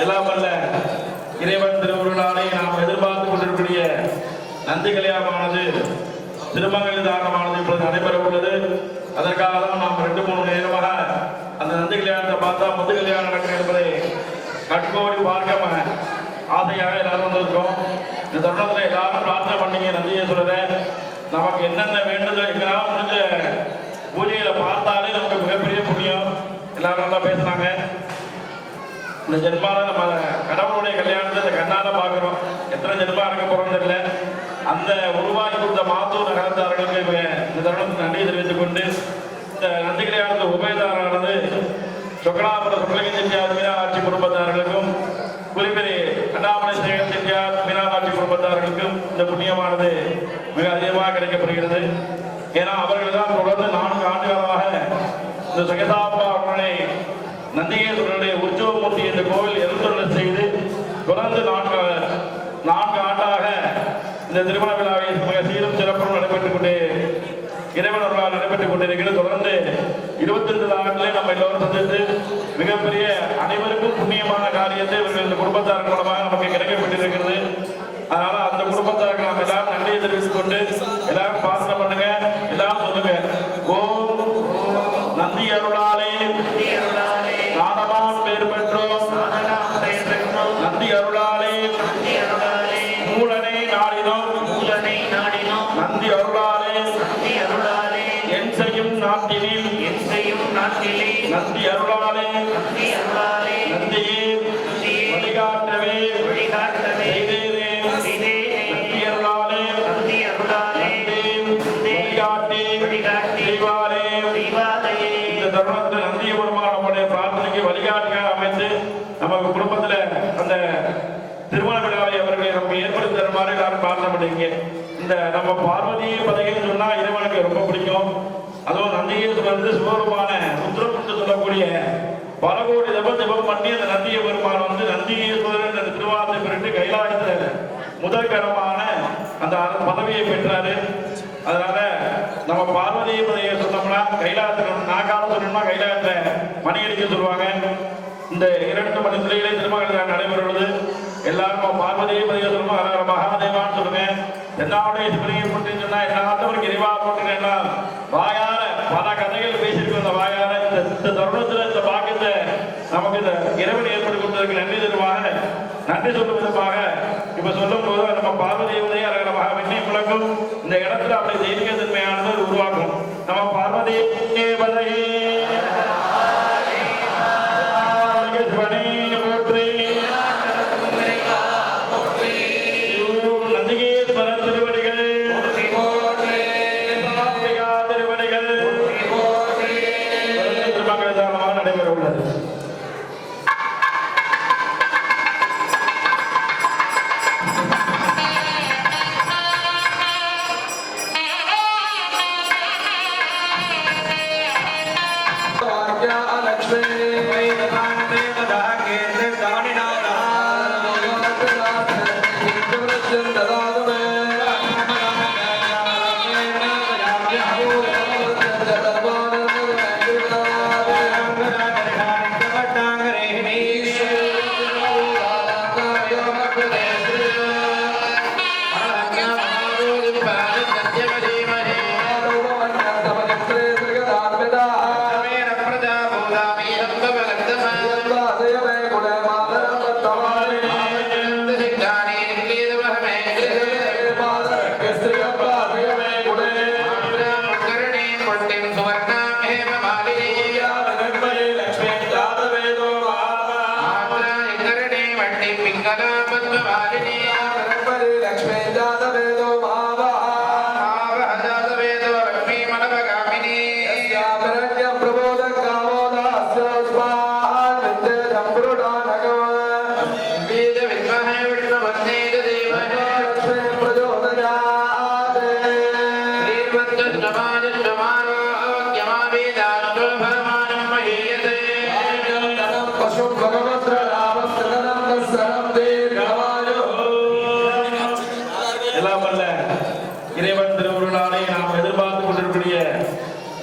ಎಲ್ಲ நந்தி கல்யாணமானது திருமங்கல் தாரணமானது இப்பொழுது நடைபெற உள்ளது. அதற்காக தான் நாம் 2-3 நேரமாக அந்த நந்தி கல்யாணத்தை பார்த்தா முத்து கல்யாணம் நடக்கும் என்பதை கட்கோடி பார்க்க ஆசையாக எல்லாரும் வந்திருக்கோம். இந்த தருணத்தில் எல்லாரும் பிரார்த்தனை பண்ணீங்க நந்தியேஸ்வரரை. நமக்கு என்னென்ன வேண்டுதல் எங்களால் முடிஞ்ச பூஜைகளை பார்த்தாலே நமக்கு மிகப்பெரிய புண்ணியம். எல்லாரும் நல்லா பேசுனாங்க. இந்த ஜென்மால நம்ம கடவுளுடைய கல்யாணத்தை இந்த கண்ணால பார்க்குறோம். எத்தனை ஜென்மா இருக்க போறோம்னு தெரியல. அந்த உருவாக்கி கொடுத்த மாத்தூர் நகரத்தார்களுக்கு இந்த தருணத்தை நன்றி தெரிவித்துக் கொண்டு இந்த நந்தி கல்யாணத்தை உபயதாரானது சொக்கலாபுர சுக்கலிங்க செட்டியார் மீனாட்சி குடும்பத்தார்களுக்கும் குறிப்பிரி அண்ணாமலை சேகர் செட்டியார் மீனாட்சி குடும்பத்தார்களுக்கும் இந்த புண்ணியமானது மிக அதிகமாக கிடைக்கப்படுகிறது. ஏன்னா அவர்கள் தான் தொடர்ந்து 4 ஆண்டு காலமாக இந்த சகதாபா அவர்களை நந்திகேஸ்வரனுடைய உற்சவமூர்த்தி என்ற கோவில் எழுந்தருளை செய்து தொடர்ந்து 4 ஆண்டாக இந்த திருமண விழாவை மிக சீரும் சிறப்பும் நடைபெற்றுக் கொண்டு இறைவன் அருளால் நடைபெற்றுக் கொண்டிருக்கிறது. தொடர்ந்து 25 ஆண்டுகளே நம்ம எல்லோரும் சந்தித்து மிகப்பெரிய அனைவருக்கும் புண்ணியமான காரியத்தை இவர்கள் இந்த குடும்பத்தார் மூலமாக நமக்கு கிடைக்கப்பட்டிருக்கிறது. அதனால அந்த குடும்பத்தாருக்கு நாம் எல்லாரும் நன்றியை தெரிவித்துக் கொண்டு எல்லாரும் பிரார்த்தனை பண்ணுங்க. எல்லாரும் சொல்லுங்க, ஓம் நந்தி அருளாலே நாதமான் பேர் பெற்றோம், நந்தி அருளாலே மூலனை நாடினோம், நந்தி அருளாலே என் செய்யும் நாட்டினில் நந்தி அருளாலே நந்தியே வழிகாட்டவே செய்தேனே, நந்தி அருளாலே வழிகாட்டி செய்வாரே. இந்த தருணத்தில் நந்திய பெருமாள் நம்முடைய பிரார்த்தனைக்கு வழிகாட்டியாக அமைத்து நமக்கு குடும்பத்தில் அந்த திருமண விழாவை அவர்களை நமக்கு ஏற்படுத்தி தருமாறு எல்லாரும் பிரார்த்தனை பண்ணிங்க. இந்த நம்ம பார்வதி பதவின்னு சொன்னா இறைவனுக்கு ரொம்ப பிடிக்கும். அதுவும் நந்திகேஸ்வரர் சிவபெருமான ருத்ரம் என்று சொல்லக்கூடிய பல கோடி ஜபம் பண்ணி அந்த நந்திய பெருமான் வந்து நந்திகேஸ்வரர் என்ற திருவாரத்தை பெற்று கைலாயத்தில் முதற்கரமான அந்த பதவியை பெற்றாரு. அதனால நம்ம பார்வதி பதவியை சொன்னோம்னா கைலாயத்தில் நாக்கால சொன்னோம்னா கைலாயத்தில் மணி அடிக்க சொல்லுவாங்க. இந்த 2 மணி துறையிலே திருமகள் நடைபெறுவது. எல்லாரும் பார்வதி பதவியை சொல்லணும், அதனால மகாதேவான்னு சொல்லுங்க. தென்னாவுடைய சிவனையை போட்டு சொன்னா எல்லாத்தவருக்கு இறைவா போட்டுன்னா வாயார பல கதைகள் பேசிட்டு வந்த வாயார இந்த தருணத்தில் இந்த பாக்கியத்தை நமக்கு இந்த இறைவன் ஏற்படுத்தி கொடுத்ததுக்கு நன்றி தருவாங்க. நன்றி சொல்லும் விதமாக இப்ப சொல்லும் போது நம்ம பார்வதி நம்ம வெண்ணி முழங்கும் இந்த இடத்துல அப்படி தெய்வீக தன்மையானது உருவாக்கும். நம்ம பார்வதி பதவி நடைபெற உள்ளது.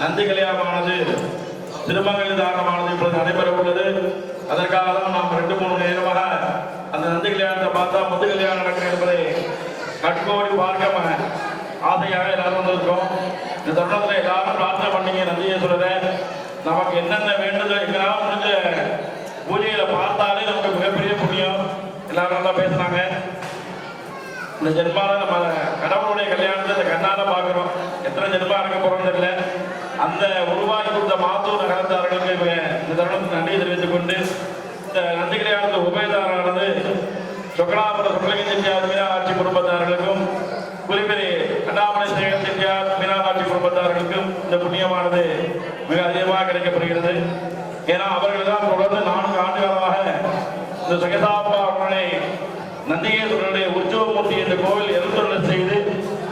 நந்தி கல்யாணமானது திருமங்கல் தாரணமானது இப்பொழுது நடைபெற உள்ளது. அதற்காக தான் நாம் 2-3 நேரமாக அந்த நந்தி கல்யாணத்தை பார்த்தா முத்து கல்யாணம் நடக்கும் என்பதை கட்கோடி பார்க்க ஆசையாக எல்லாரும் வந்திருக்கோம். இந்த தருணத்தில் எல்லாரும் பிரார்த்தனை பண்ணீங்க நந்தியேஸ்வரரை. நமக்கு என்னென்ன வேண்டுதல் எங்களால் முடிஞ்ச பூஜைகளை பார்த்தாலே நமக்கு மிகப்பெரிய புண்ணியம். எல்லாரும் நல்லா பேசுனாங்க. இந்த ஜென்மால நம்ம கடவுளுடைய கல்யாணத்தை இந்த கண்ணால பார்க்குறோம். எத்தனை ஜென்மா இருக்க போறோம்னு தெரியல. அந்த உருவாக்கி கொடுத்த மாத்தூர் நகரத்தார்களுக்கு இந்த தருணத்துக்கு நன்றி தெரிவித்துக் கொண்டு இந்த நந்தி கல்யாணத்தை உபயதாரானது சொக்கலாபுர சொக்கலிங்க செட்டியார் மீனாட்சி குடும்பத்தார்களுக்கும் குறிப்பிரி அண்ணாமலை சேகர் செட்டியார் மீனாட்சி குடும்பத்தார்களுக்கும் இந்த புண்ணியமானது மிக அதிகமாக கிடைக்கப்படுகிறது. ஏன்னா அவர்கள் தான் தொடர்ந்து 4 ஆண்டு காலமாக இந்த சகதாபா அவர்களை நந்திகேஸ்வரனுடைய உற்சவமூர்த்தி என்ற கோவில் எழுந்தருளை செய்து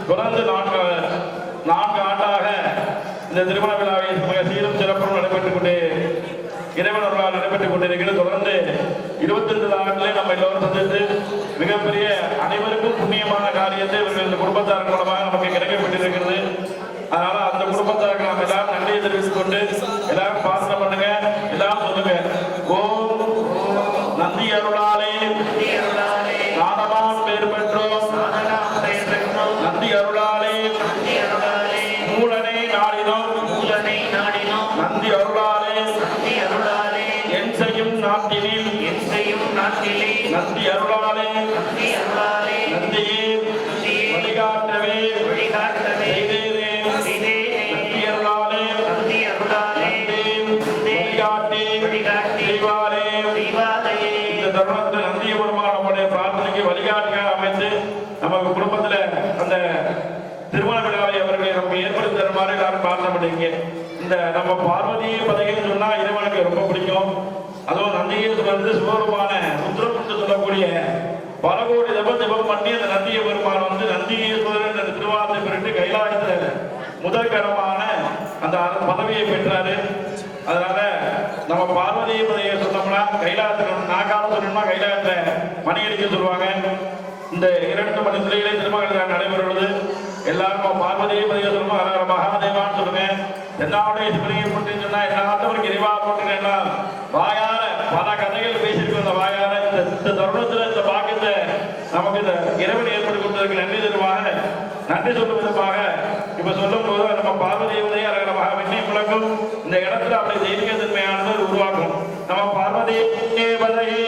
தொடர்ந்து 4 ஆண்டாக இந்த திருமண விழாவை மிக சீரும் சிறப்பும் நடைபெற்றுக் கொண்டு இறைவனர்களால் நடைபெற்றுக் கொண்டிருக்கிறது. தொடர்ந்து 22 ஆண்டுகளே நம்ம எல்லோரும் சந்தித்து மிகப்பெரிய அனைவருக்கும் புண்ணியமான காரியத்தை இவர்கள் இந்த குடும்பத்தார் மூலமாக நமக்கு கிடைக்கப்பட்டிருக்கிறது. அதனால அந்த குடும்பத்தாருக்கு நாம் எல்லாரும் நன்றியை தெரிவித்துக் கொண்டு எல்லாரும் பிரார்த்தனை பண்ணுங்க. எல்லாரும் சொல்லுங்க, ஓம் நந்தி அருளாலே நாடமாம் பேர் பெற்றோம், நந்தி அருளாலே மூலனை நாடினோம், நந்தி அருளாலே என் செய்யும் நாட்டினில் நந்தி அருளாலே நந்தியே வழிகாட்டவே செய்தேனே, நந்தி அருளாலே வழிகாட்டி செய்வாரே. இந்த தருணத்தில் நந்திய பெருமாள் நம்முடைய பிரார்த்தனைக்கு வழிகாட்டியாக அமைத்து நமக்கு குடும்பத்தில் அந்த திருமண விழாவை அவர்களை நமக்கு ஏற்படுத்தி தருமாறு எல்லாரும் பிரார்த்தனை பண்ணீங்க. இந்த நம்ம பார்வதி பதவின்னு சொன்னா இறைவனுக்கு ரொம்ப பிடிக்கும். அதுவும் நந்திகேஸ்வரர் சிவபெருமான ருத்ரம் என்று சொல்லக்கூடிய பல கோடி ஜபம் பண்ணி அந்த நந்திய பெருமான் வந்து நந்திகேஸ்வரர் என்ற திருவாரத்தை பெற்று கைலாயத்தில் முதல் கரமான அந்த பதவியை பெற்றாரு. அதனால நம்ம பார்வதி பதவியை சொன்னோம்னா கைலாயத்தில் நாக்கால சொன்னோம்னா கைலாயத்தில் மணி அடிக்க சொல்லுவாங்க. இந்த 2 மணி துறையிலே திருமணம் நடைபெறுவது. எல்லாரும் பார்வதியை பதவியை சொல்லணும். அதனால மகாதேவான்னு சொல்லுங்க. தென்னாவுடைய சிவனையை போட்டு சொன்னா எல்லாத்தவருக்கு இறைவா போட்டுன்னா வாயார பல கதைகள் பேசியிருக்கோம். அந்த வாயார இந்த தருணத்தில் இந்த பாக்கியத்தை நமக்கு இந்த இறைவன் ஏற்படுத்தி கொடுத்ததுக்கு நன்றி தருவாங்க. நன்றி சொல்லும் விதமாக இப்ப சொல்லும் போது நம்ம பார்வதி தேவதையை மகா வெண்ணி முழக்கம் இந்த இடத்துல அப்படி தெய்வீக தன்மையானது உருவாக்கும். நம்ம பார்வதி தேவதையே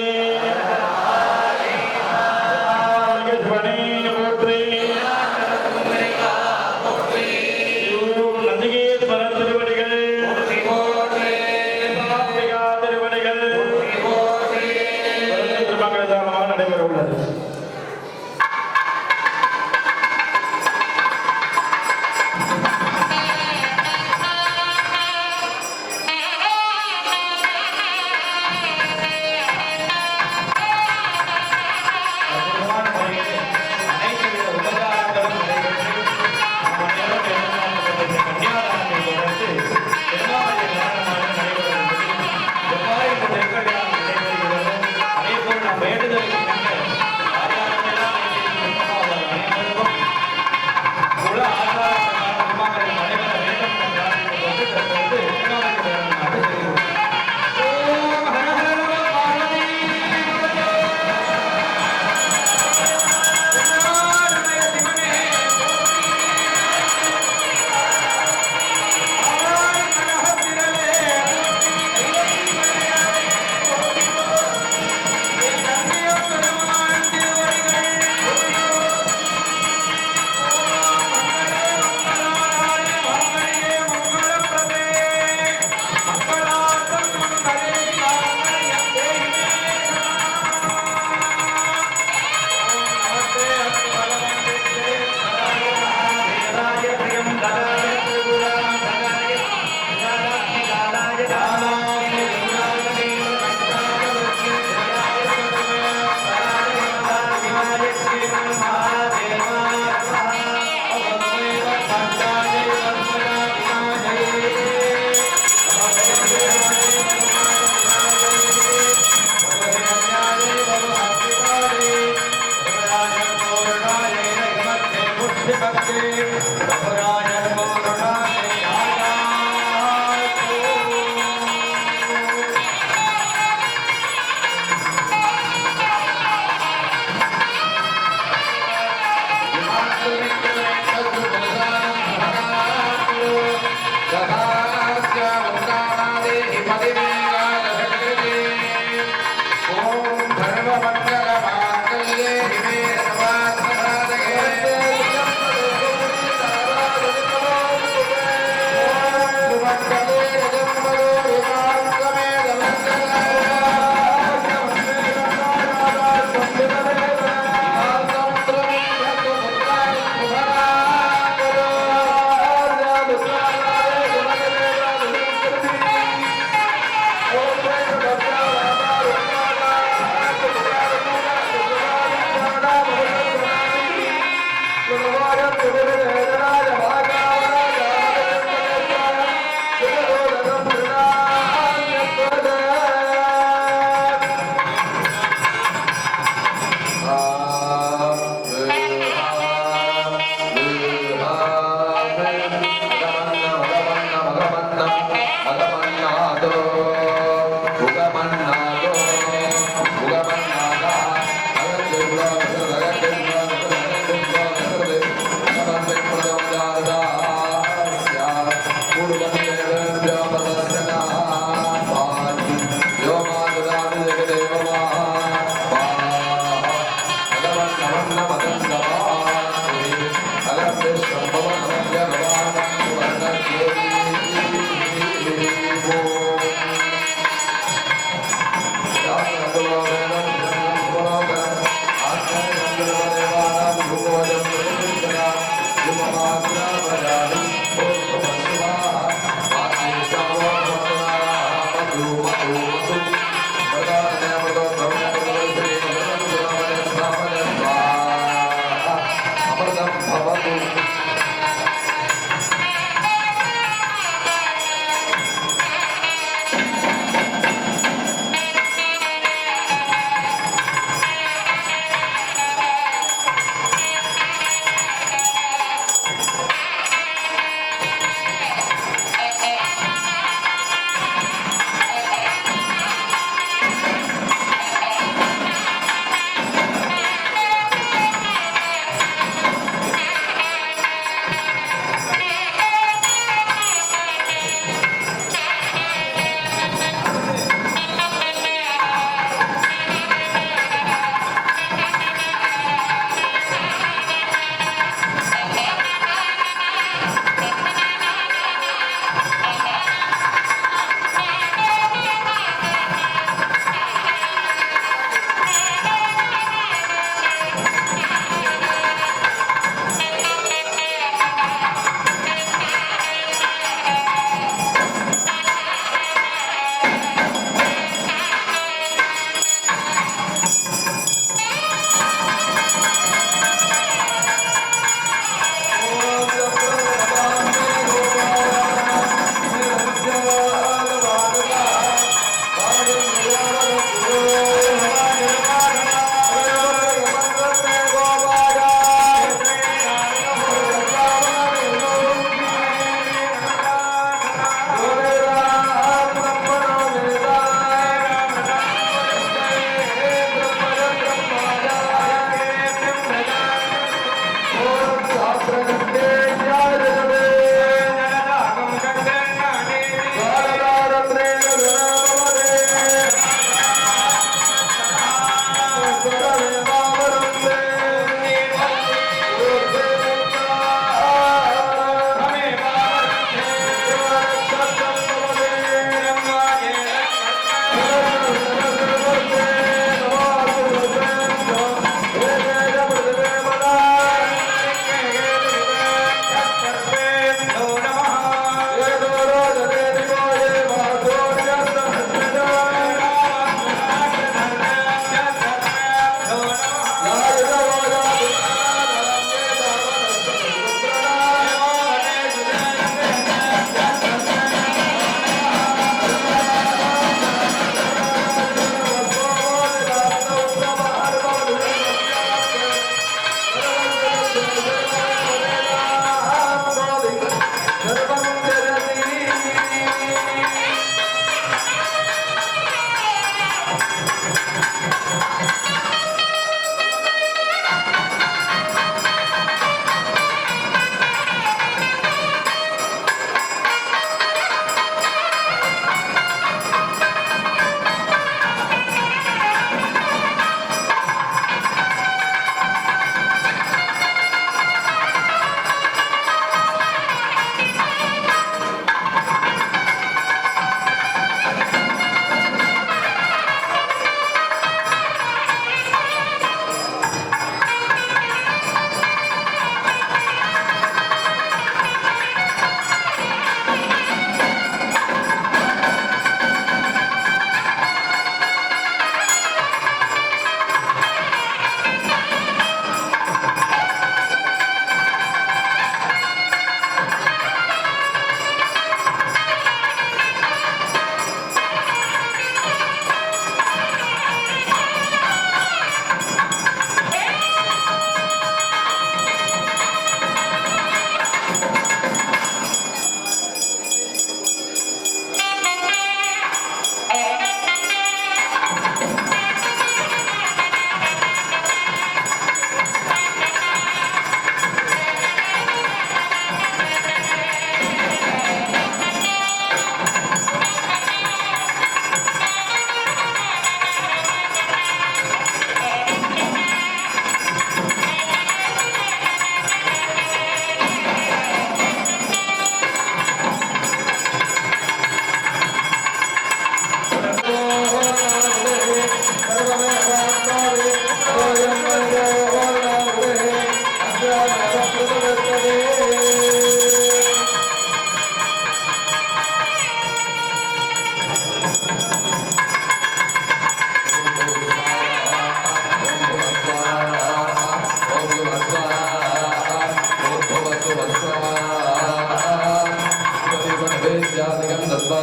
दत्वा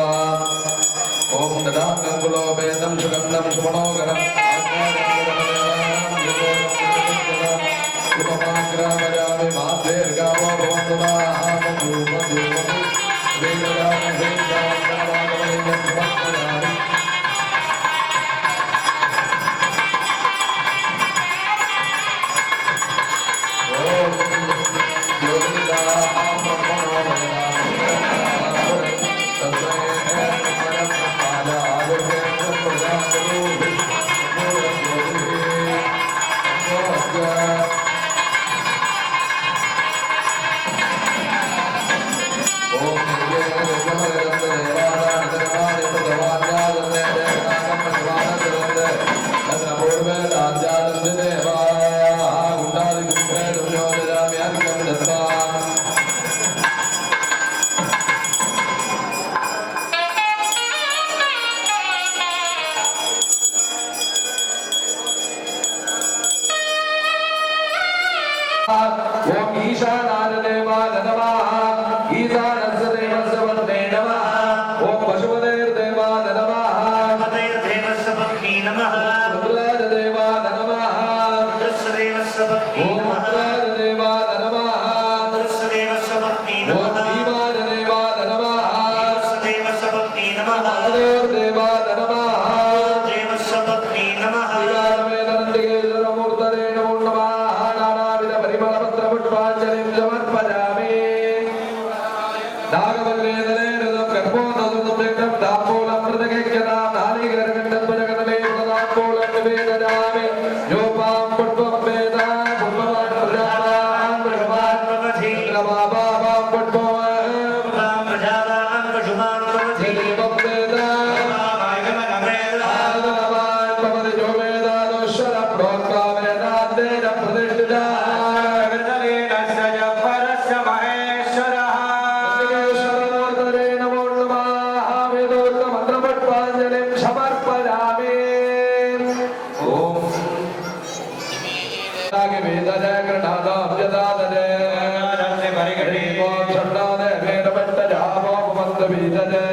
ओम ददाङ्गुलो वेदं सुगन्धं सुमनोगरम् उपमाग्रामयामि माद्वेर्गावो भवन्तु ओम ईशानाय देवाय नमः ईशानस्य देवस्य वन्दे नमः ओम पशुपतेर्देवाय नमः पतयर्देवस्य पत्नी नमः रुद्राय देवाय नमः रुद्रस्य देवस्य पत्नी ओम नमः रुद्राय देवाय नमः रुद्रस्य देवस्य पत्नी ओम नमः भीमाय देवाय नमः रुद्रस्य देवस्य पत्नी नमः देवाय नमः देवस्य पत्नी नमः वेदान्तकेश्वरमूर्तये नमो नमः नानाविध परिमलपत्रपुष्पाञ्जलिं समर्पयामि नागवल्लेदलेन गर्भोदधुतं दापोलं मृदगेक्षणां नालीगर्गण्डध्वजगणले सदापोलं निवेदयामि योपां पुष्पं वेदा पुष्पवान् प्रजावान् प्रजवान् भवति रमाबाबां पुष्पवान् प्रजावान् पशुमान् भवति देवं वेदा आदनवान् भवति जो वेदानुश्वर प्रोक्ता वेदान्तेन प्रतिष्ठिता महेश्वरमूर्तये नमो नमः वेदोक्तमन्त्रपुष्पाञ्जलिं समर्पयामि ॐ वेदने गृह्णादाभ्यदादने परिगणितो छन्दाने वेदपट्टजामो मन्त्रबीजने